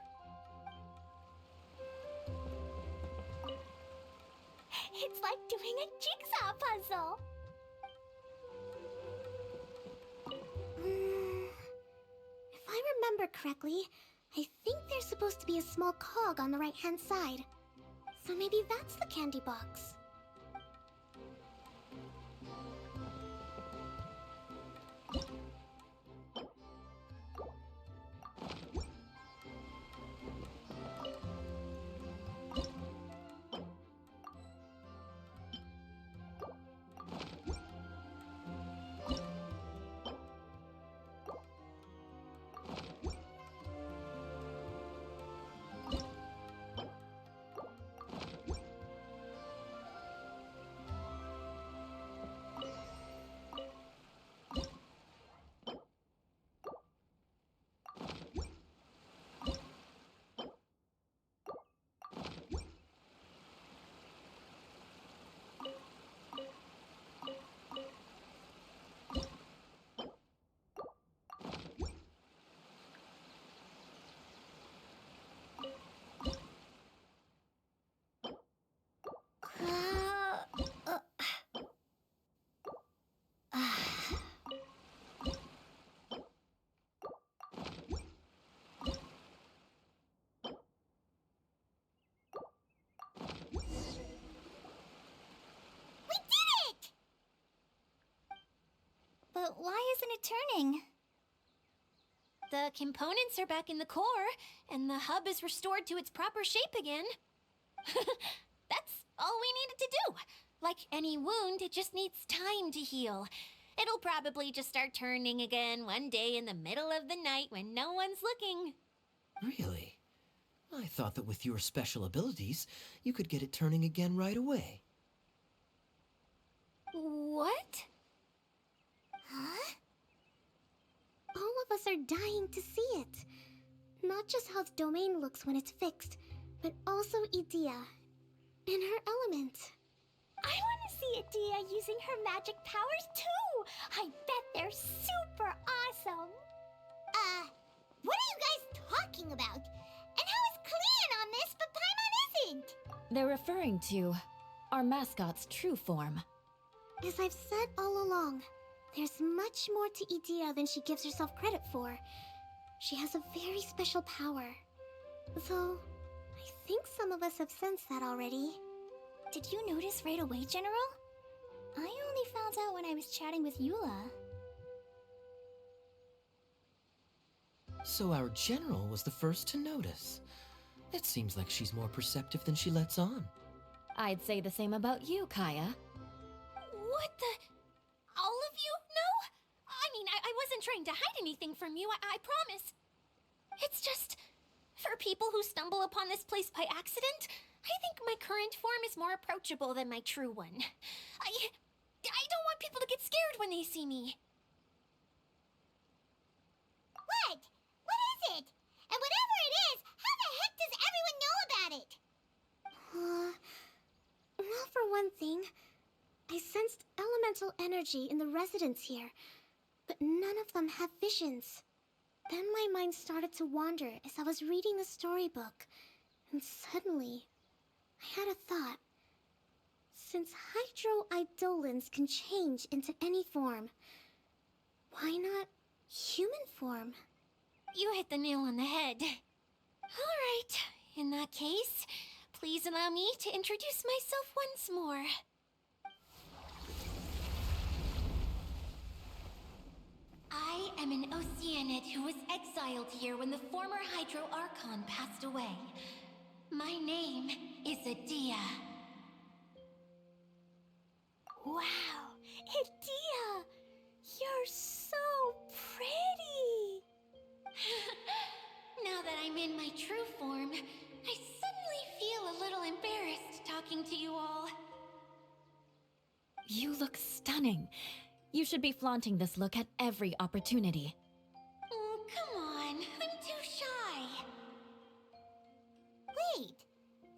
It's like doing a jigsaw puzzle!
If I remember correctly, I think there's supposed to be a small cog on the right-hand side. So maybe that's the candy box.
But why isn't it turning?
The components are back in the core, and the hub is restored to its proper shape again. That's all we needed to do. Like any wound, it just needs time to heal. It'll probably just start turning again one day in the middle of the night when no one's looking.
Really? I thought that with your special abilities, you could get it turning again right away.
What?
Huh?
All of us are dying to see it. Not just how the domain looks when it's fixed, but also Idea. In her element.
I want to see Idea using her magic powers too! I bet they're super awesome! What are you guys talking about? And how is Kleon on this, but Paimon isn't?
They're referring to our mascot's true form.
As I've said all along, there's much more to Idea than she gives herself credit for. She has a very special power. Though, I think some of us have sensed that already.
Did you notice right away, General? I only found out when I was chatting with Eula.
So our general was the first to notice. It seems like she's more perceptive than she lets on.
I'd say the same about you, Kaya.
What the? All of you? No? I mean, I wasn't trying to hide anything from you, I promise. It's just, for people who stumble upon this place by accident, I think my current form is more approachable than my true one. I don't want people to get scared when they see me.
What? What is it? And whatever it is, how the heck does everyone know about it? Well, for one thing, I sensed elemental energy in the residents here, but none of them have visions. Then my mind started to wander as I was reading a storybook, and suddenly, I had a thought. Since hydro-eidolons can change into any form, why not human form?
You hit the nail on the head. All right, in that case, please allow me to introduce myself once more. I am an Oceanid who was exiled here when the former Hydro Archon passed away. My name is Adia.
Wow, Idia! You're so pretty!
Now that I'm in my true form, I suddenly feel a little embarrassed talking to you all.
You look stunning. You should be flaunting this look at every opportunity.
Oh, come on. I'm too shy.
Wait,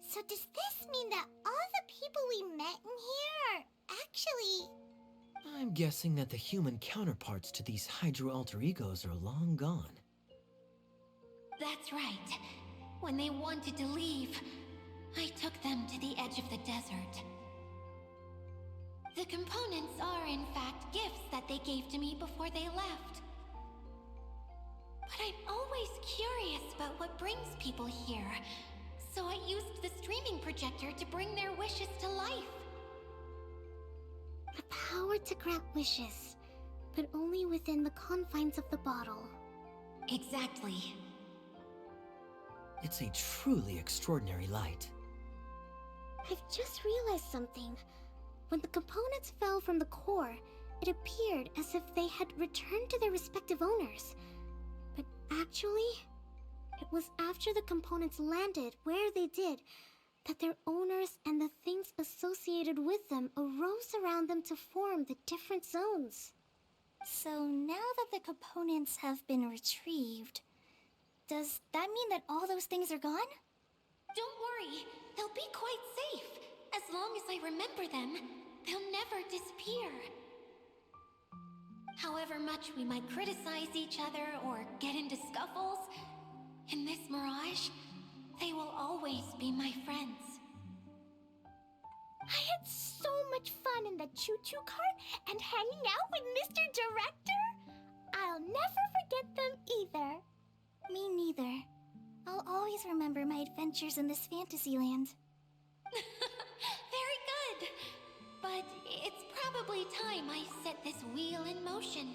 so does this mean that all the people we met in here are actually...
I'm guessing that the human counterparts to these Hydro alter egos are long gone.
That's right. When they wanted to leave, I took them to the edge of the desert. The components are, in fact, gifts that they gave to me before they left. But I'm always curious about what brings people here, so I used the streaming projector to bring their wishes to life.
The power to grant wishes, but only within the confines of the bottle.
Exactly.
It's a truly extraordinary light.
I've just realized something. When the components fell from the core, it appeared as if they had returned to their respective owners. But actually, it was after the components landed where they did that their owners and the things associated with them arose around them to form the different zones.
So now that the components have been retrieved, does that mean that all those things are gone?
Don't worry, they'll be quite safe. As long as I remember them, they'll never disappear. However much we might criticize each other or get into scuffles, in this mirage, they will always be my friends.
I had so much fun in the choo-choo cart and hanging out with Mr. Director. I'll never forget them either.
Me neither. I'll always remember my adventures in this fantasy land.
Very good. But it's probably time I set this wheel in motion.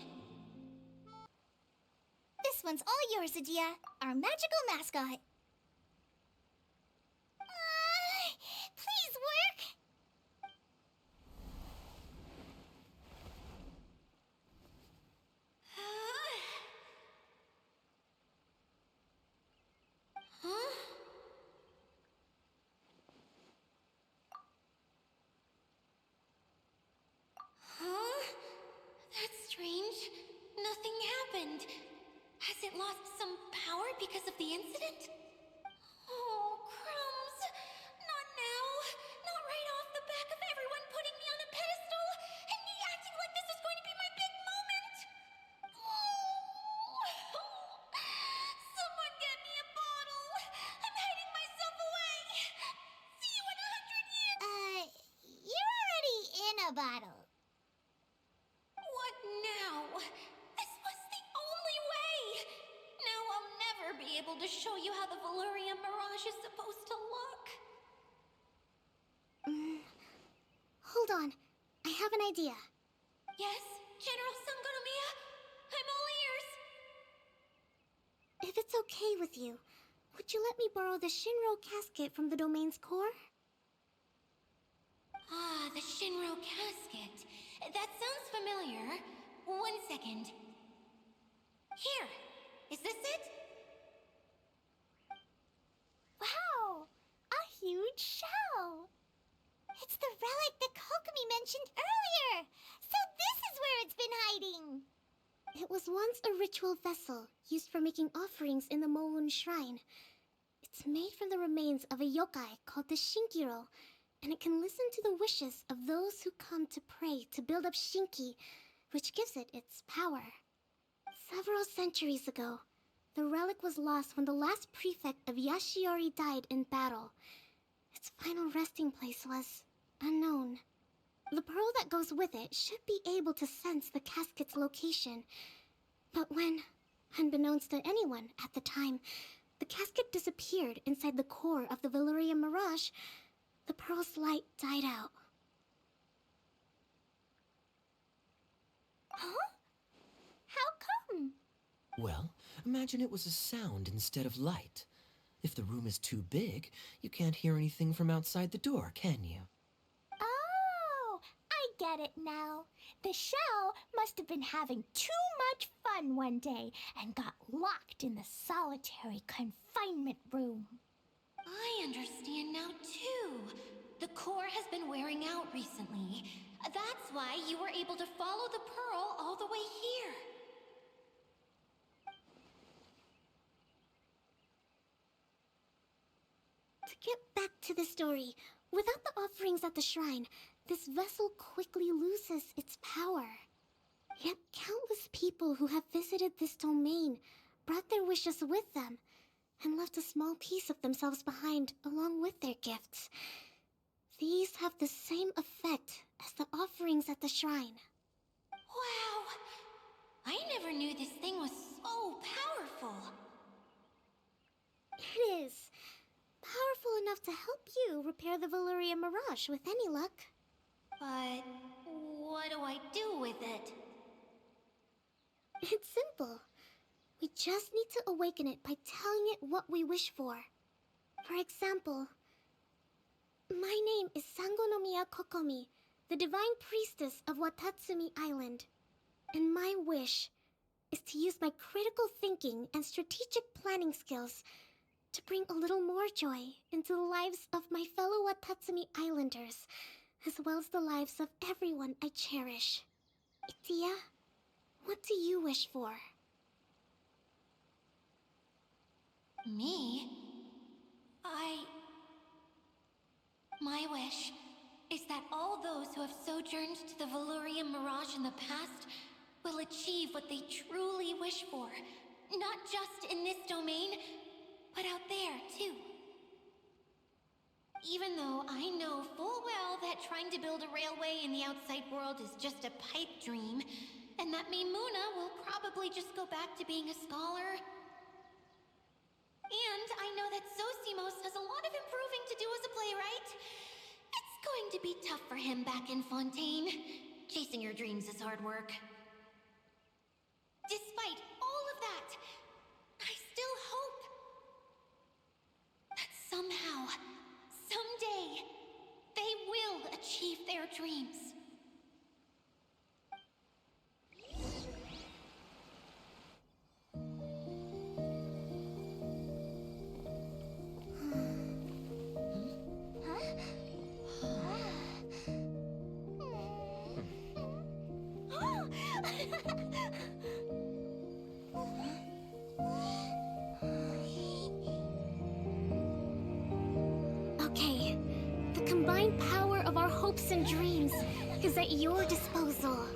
This one's all yours, Adia, our magical mascot.
Please work.
Huh? Huh? That's strange. Nothing happened. Has it lost some power because of the incident? Oh, crumbs. Not now. Not right off the back of everyone putting me on a pedestal and me acting like this is going to be my big moment. Someone get me a bottle. I'm hiding myself away. See you in 100 years.
You're already in a bottle.
What now? This was the only way. Now I'll never be able to show you how the Valurian Mirage is supposed to look.
Hold on. I have an idea.
Yes, General Sangonomiya? I'm all ears.
it's okay with you, would you let me borrow the Shinro casket from the domain's core?
Ah, the Shinro casket. That sounds familiar. 1 second. Here! Is this it?
Wow! A huge shell! It's the relic that Kokomi mentioned earlier! So this is where it's been hiding!
It was once a ritual vessel used for making offerings in the Moun Shrine. It's made from the remains of a yokai called the Shinkiro, and it can listen to the wishes of those who come to pray to build up Shinki, which gives it its power. Several centuries ago, the relic was lost when the last prefect of Yashiori died in battle. Its final resting place was unknown. The pearl that goes with it should be able to sense the casket's location. But when, unbeknownst to anyone at the time, the casket disappeared inside the core of the Valyrian Mirage, the pearl's light died out.
Huh? How come?
Well, imagine it was a sound instead of light. If the room is too big, you can't hear anything from outside the door, can you?
Oh, I get it now. The shell must have been having too much fun one day and got locked in the solitary confinement room.
I understand now, too. The core has been wearing out recently. That's why you were able to follow the pearl all the way here.
To get back to the story, without the offerings at the shrine, this vessel quickly loses its power. Yet countless people who have visited this domain brought their wishes with them and left a small piece of themselves behind along with their gifts. These have the same effect as the offerings at the shrine.
Wow! I never knew this thing was so powerful.
It is. Powerful enough to help you repair the Valyrian Mirage with any luck.
But what do I do with it?
It's simple. We just need to awaken it by telling it what we wish for. For example, my name is Sangonomiya Kokomi, the divine priestess of Watatsumi Island. And my wish is to use my critical thinking and strategic planning skills to bring a little more joy into the lives of my fellow Watatsumi Islanders, as well as the lives of everyone I cherish. Itia, what do you wish for?
Me? My wish is that all those who have sojourned to the Valyrian Mirage in the past will achieve what they truly wish for. Not just in this domain, but out there, too. Even though I know full well that trying to build a railway in the outside world is just a pipe dream, and that Mimuna will probably just go back to being a scholar. And I know that Zosimos has a lot of improving to do as a playwright. It's going to be tough for him back in Fontaine. Chasing your dreams is hard work. Despite all of that, I still hope that somehow, someday, they will achieve their dreams.
Okay, the combined power of our hopes and dreams is at your disposal.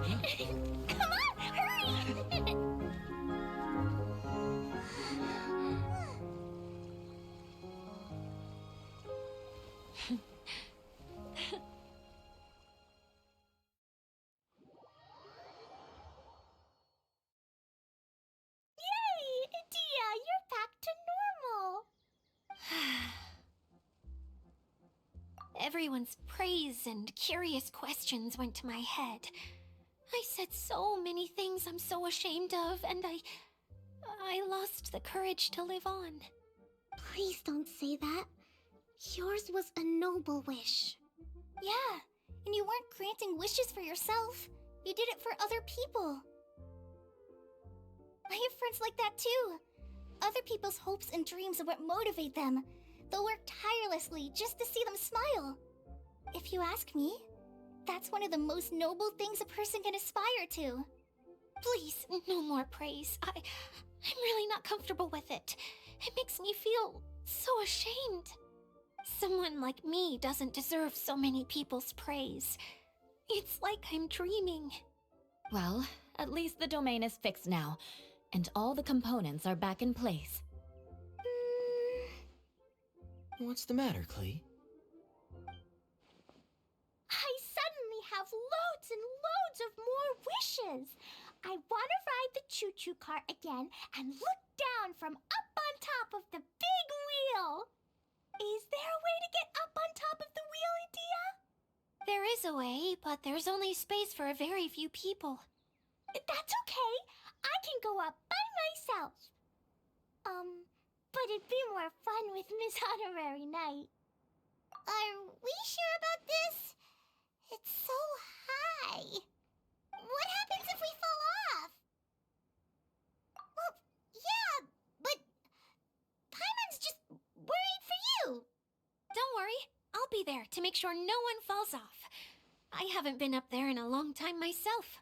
Come on, hurry! Yay! Dia, you're back to normal!
Everyone's praise and curious questions went to my head. I said so many things I'm so ashamed of, and I lost the courage to live on.
Please don't say that. Yours was a noble wish.
Yeah, and you weren't granting wishes for yourself. You did it for other people. I have friends like that too. Other people's hopes and dreams are what motivate them. They'll work tirelessly just to see them smile. If you ask me, that's one of the most noble things a person can aspire to.
Please, no more praise. I'm really not comfortable with it. It makes me feel so ashamed. Someone like me doesn't deserve so many people's praise. It's like I'm dreaming.
Well, at least the domain is fixed now, and all the components are back in place.
What's the matter, Klee?
I suddenly have loads and loads of more wishes. I want to ride the choo-choo cart again and look down from up on top of the big wheel. Is there a way to get up on top of the wheel, Idia?
There is a way, but there's only space for a very few people.
That's okay. I can go up by myself. But it'd be more fun with Miss Honorary Knight.
Are we sure about this? It's so high. What happens if we fall off? Well, yeah, but Paimon's just worried for you.
Don't worry, I'll be there to make sure no one falls off. I haven't been up there in a long time myself.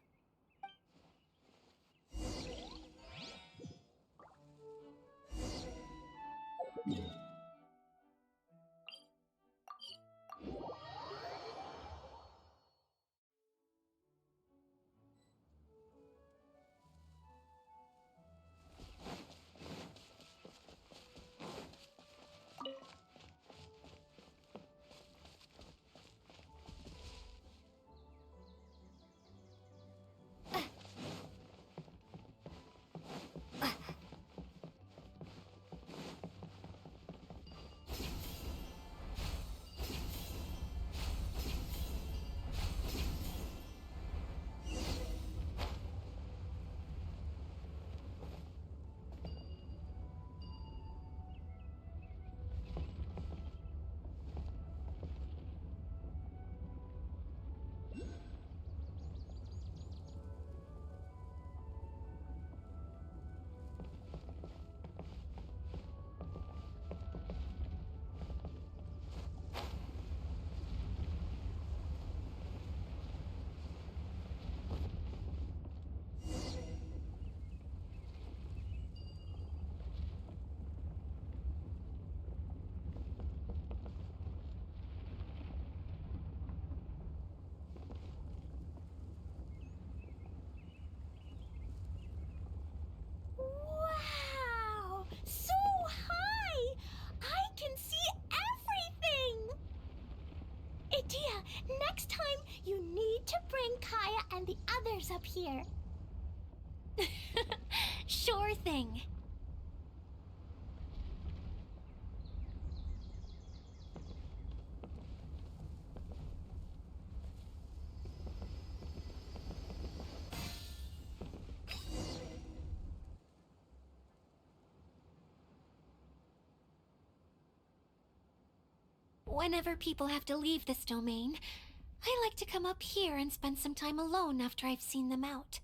Wow! So high! I can see everything! Idia, next time you need to bring Kaya and the others up here.
Sure thing. Whenever people have to leave this domain, I like to come up here and spend some time alone after I've seen them out.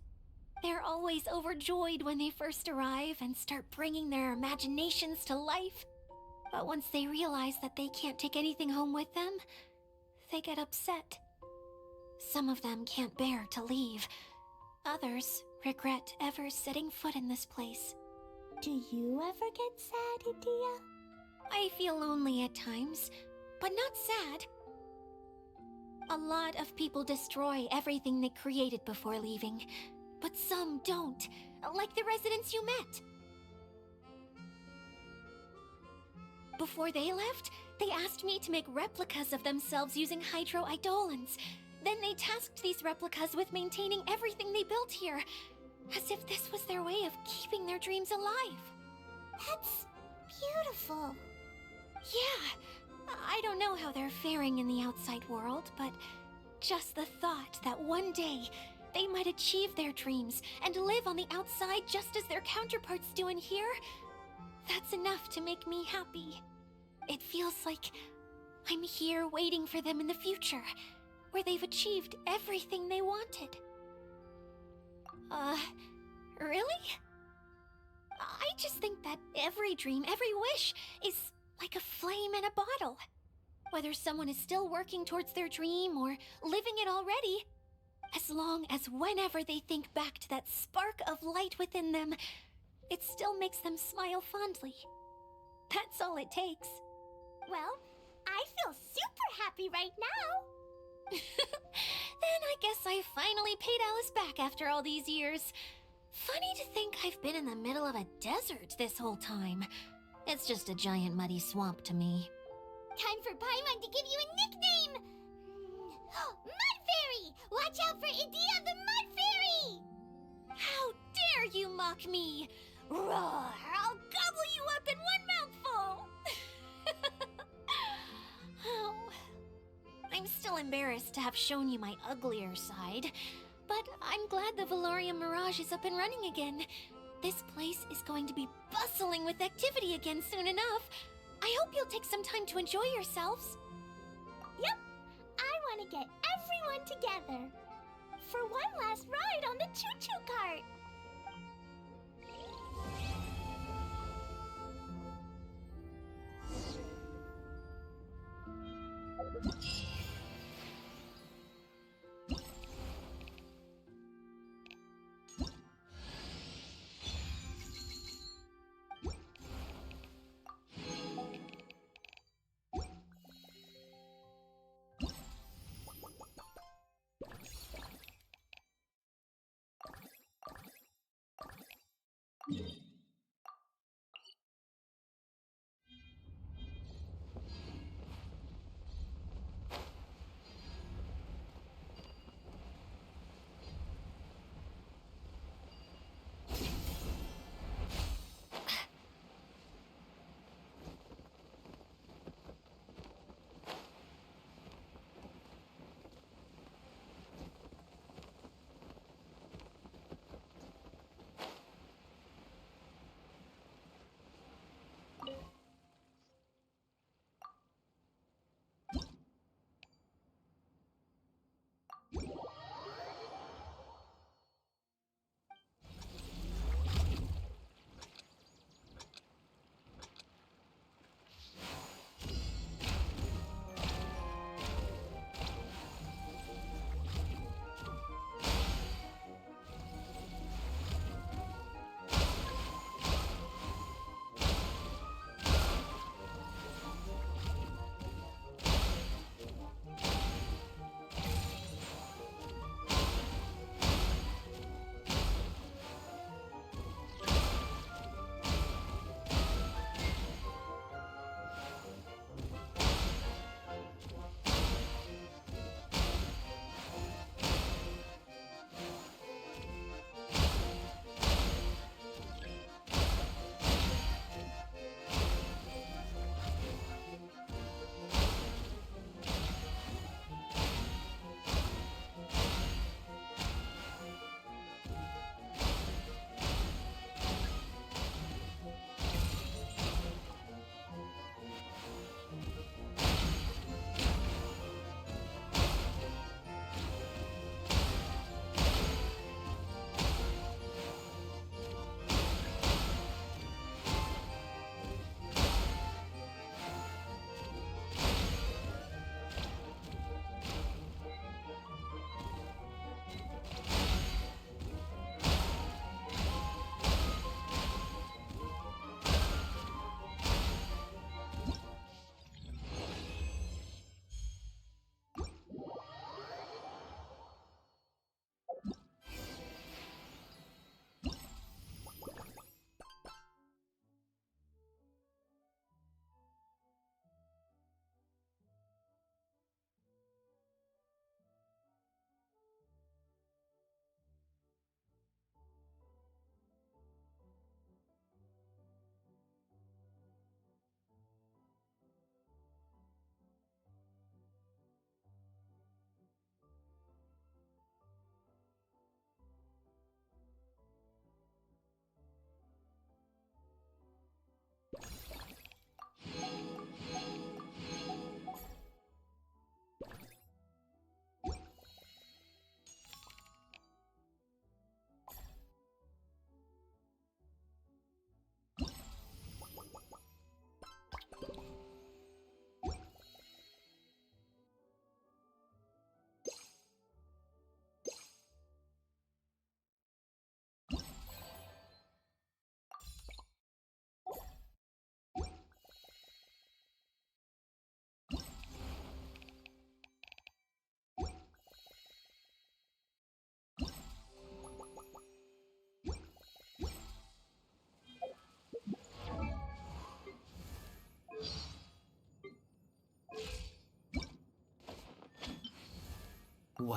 They're always overjoyed when they first arrive and start bringing their imaginations to life. But once they realize that they can't take anything home with them, they get upset. Some of them can't bear to leave. Others regret ever setting foot in this place.
Do you ever get sad, Idia?
I feel lonely at times, but not sad. A lot of people destroy everything they created before leaving, but some don't, like the residents you met. Before they left, they asked me to make replicas of themselves using hydro-eidolons. Then they tasked these replicas with maintaining everything they built here, as if this was their way of keeping their dreams alive.
That's beautiful.
Yeah, I don't know how they're faring in the outside world, but just the thought that one day they might achieve their dreams and live on the outside just as their counterparts do in here, that's enough to make me happy. It feels like I'm here waiting for them in the future, where they've achieved everything they wanted. Really? I just think that every dream, every wish, is like a flame in a bottle. Whether someone is still working towards their dream or living it already, as long as whenever they think back to that spark of light within them, it still makes them smile fondly. That's all it takes.
Well, I feel super happy right now.
Then I guess I finally paid Alice back after all these years. Funny to think I've been in the middle of a desert this whole time. It's just a giant muddy swamp to me.
Time for Paimon to give you a nickname! Mud Fairy! Watch out for Idea the Mud Fairy!
How dare you mock me! Roar! I'll gobble you up in one mouthful! Oh. I'm still embarrassed to have shown you my uglier side, but I'm glad the Valorium Mirage is up and running again. This place is going to be bustling with activity again soon enough. I hope you'll take some time to enjoy yourselves.
Yep, I want to get everyone together for one last ride on the choo-choo cart.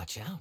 Watch out.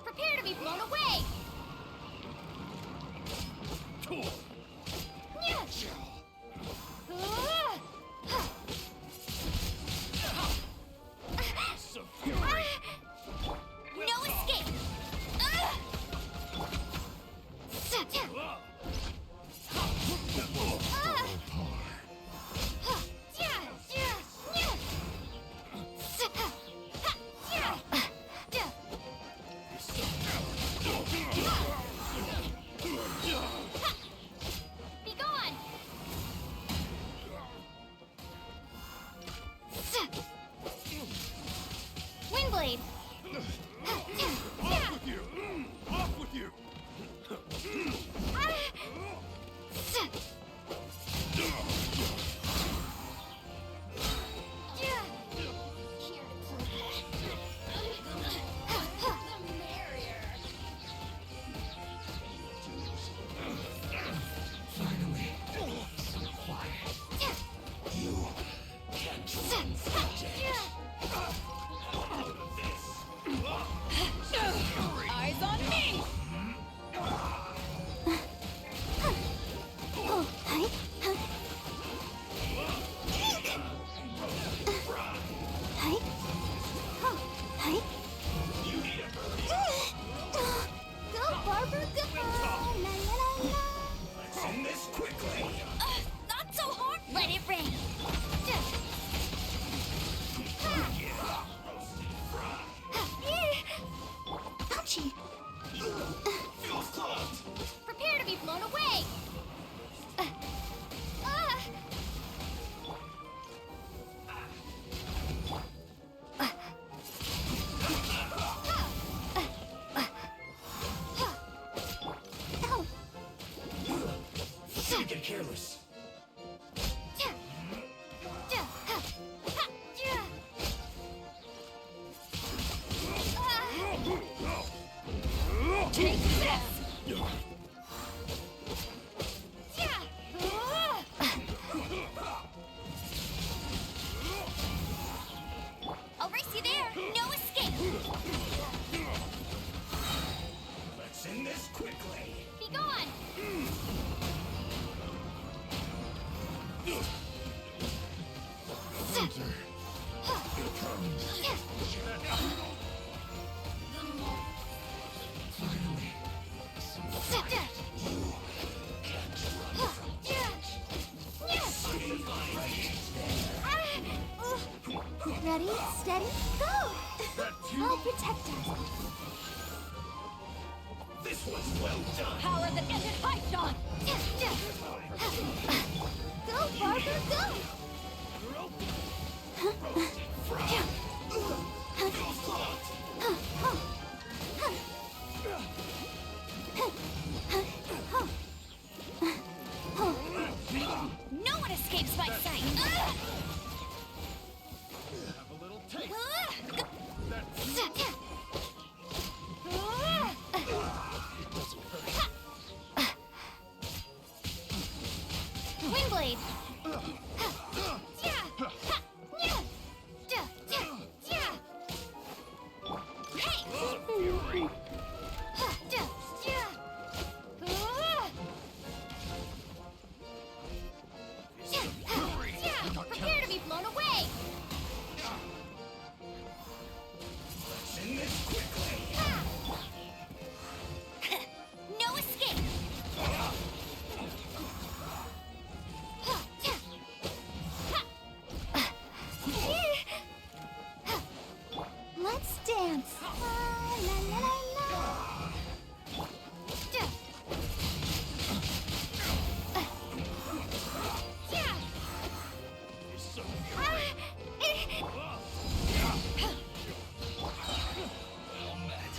Prepare to be blown away! No escape! Be gone! Windblade!
Off with you! Off with you!
Finally, so quiet. You can't run from death.
Eyes on me!
Oh, hi.
Enter. It comes. Finally.
Ready, steady, go! I'll protect us.
This one's well done.
Power that ended Python!
Go, Barber, go!
No one escapes my sight.
Have a little taste.
Windblade!
Prepare to be blown away!
In this quickly.
No escape!
Let's dance! La, la, la, la.
Well met.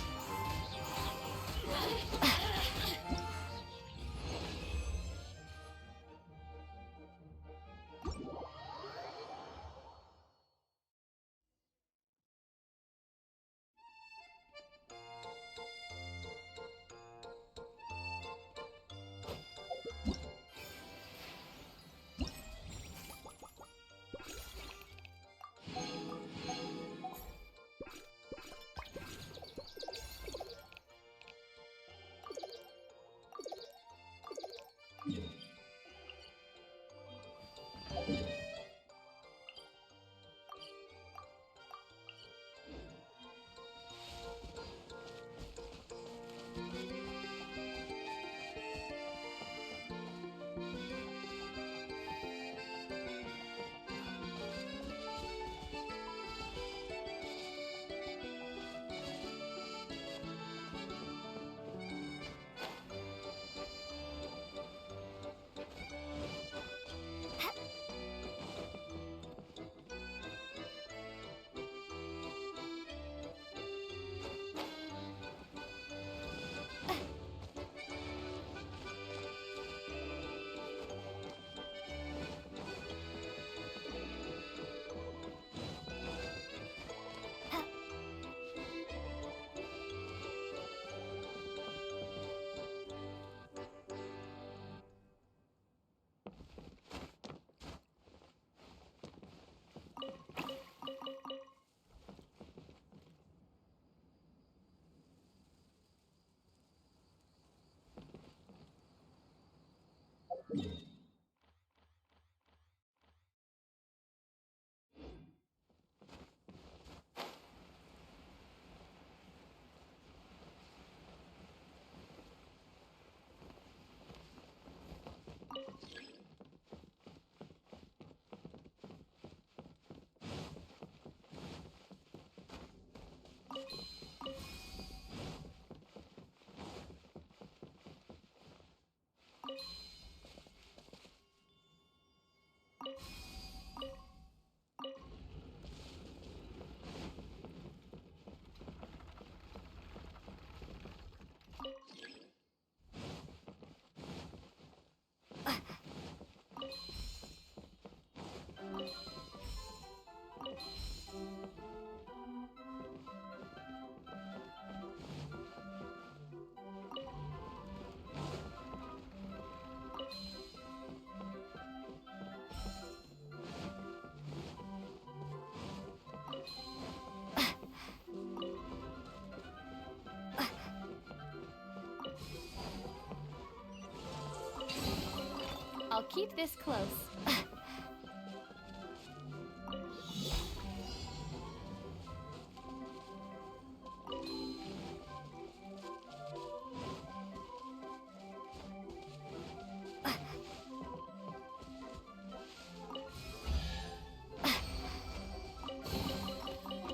I'll keep this close.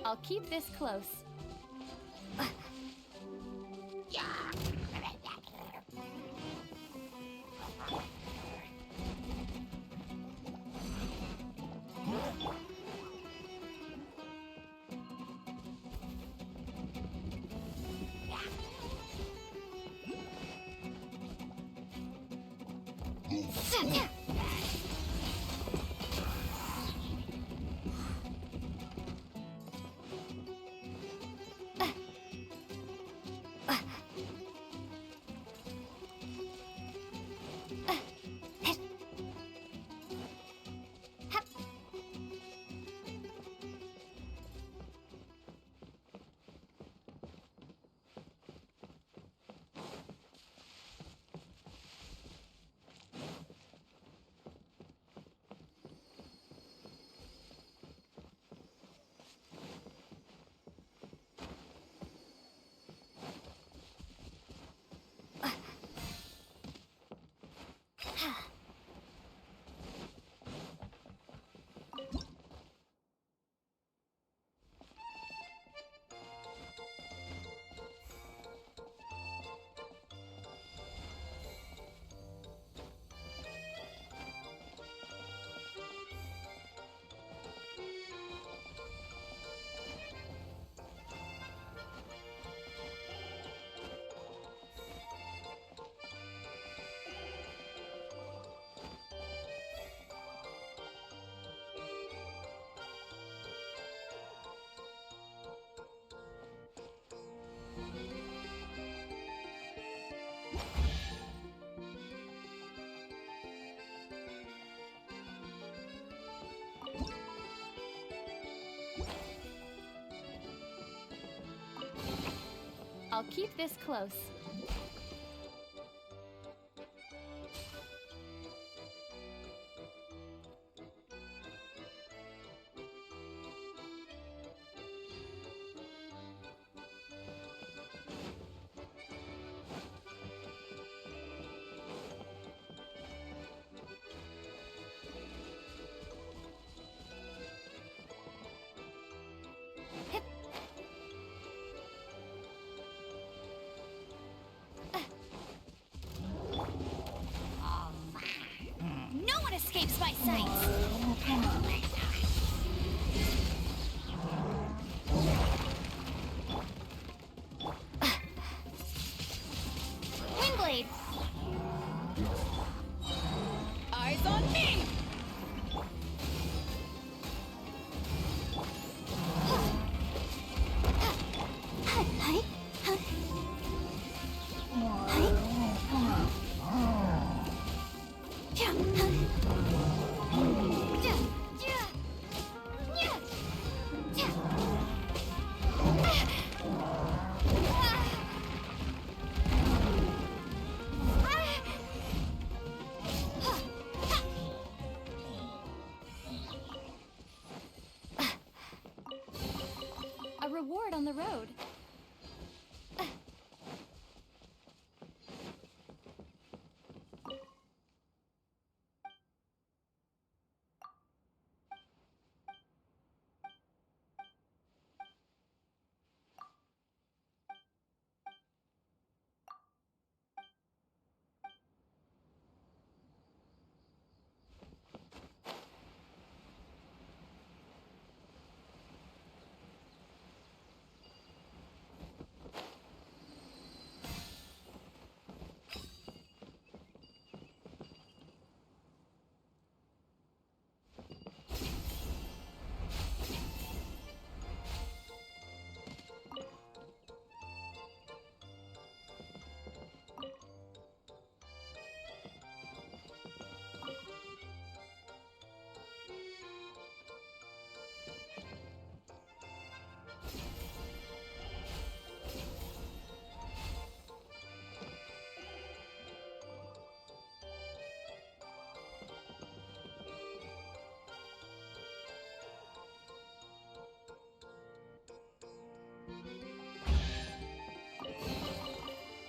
I'll keep this close. I'll keep this close.
No one escapes my sight! Windblade!
Eyes on me! A reward on the road.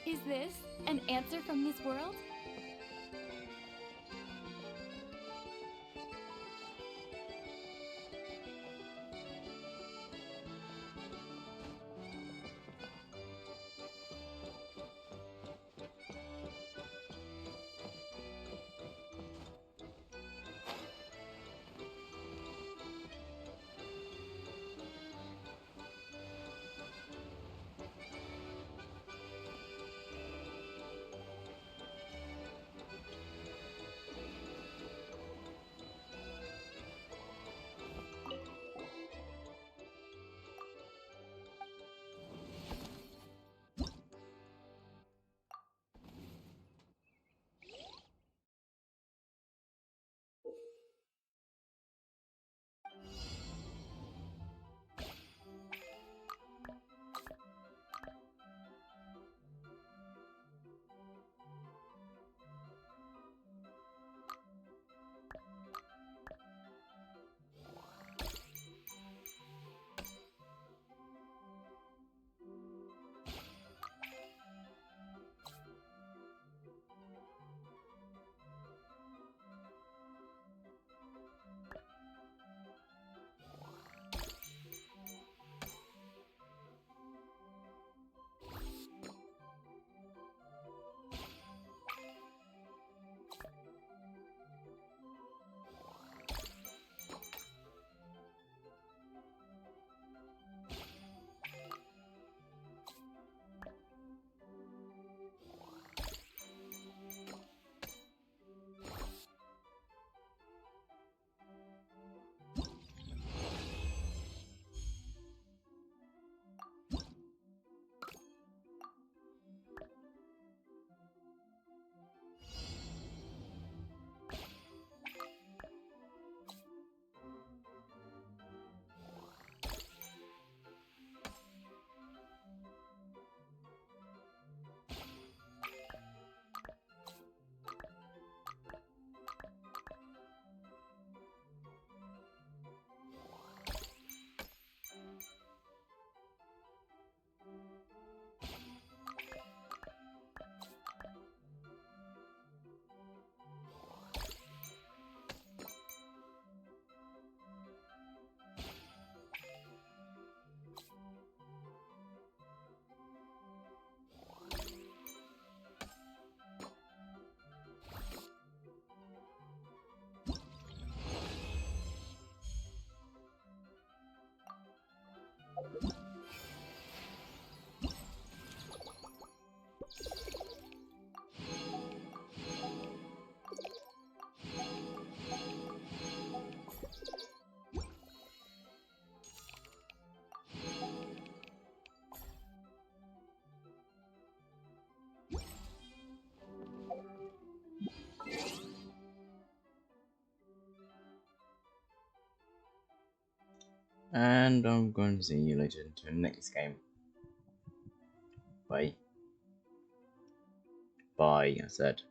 Is this an answer from this world?
And I'm going to see you later into the next game. Bye. Bye, I said.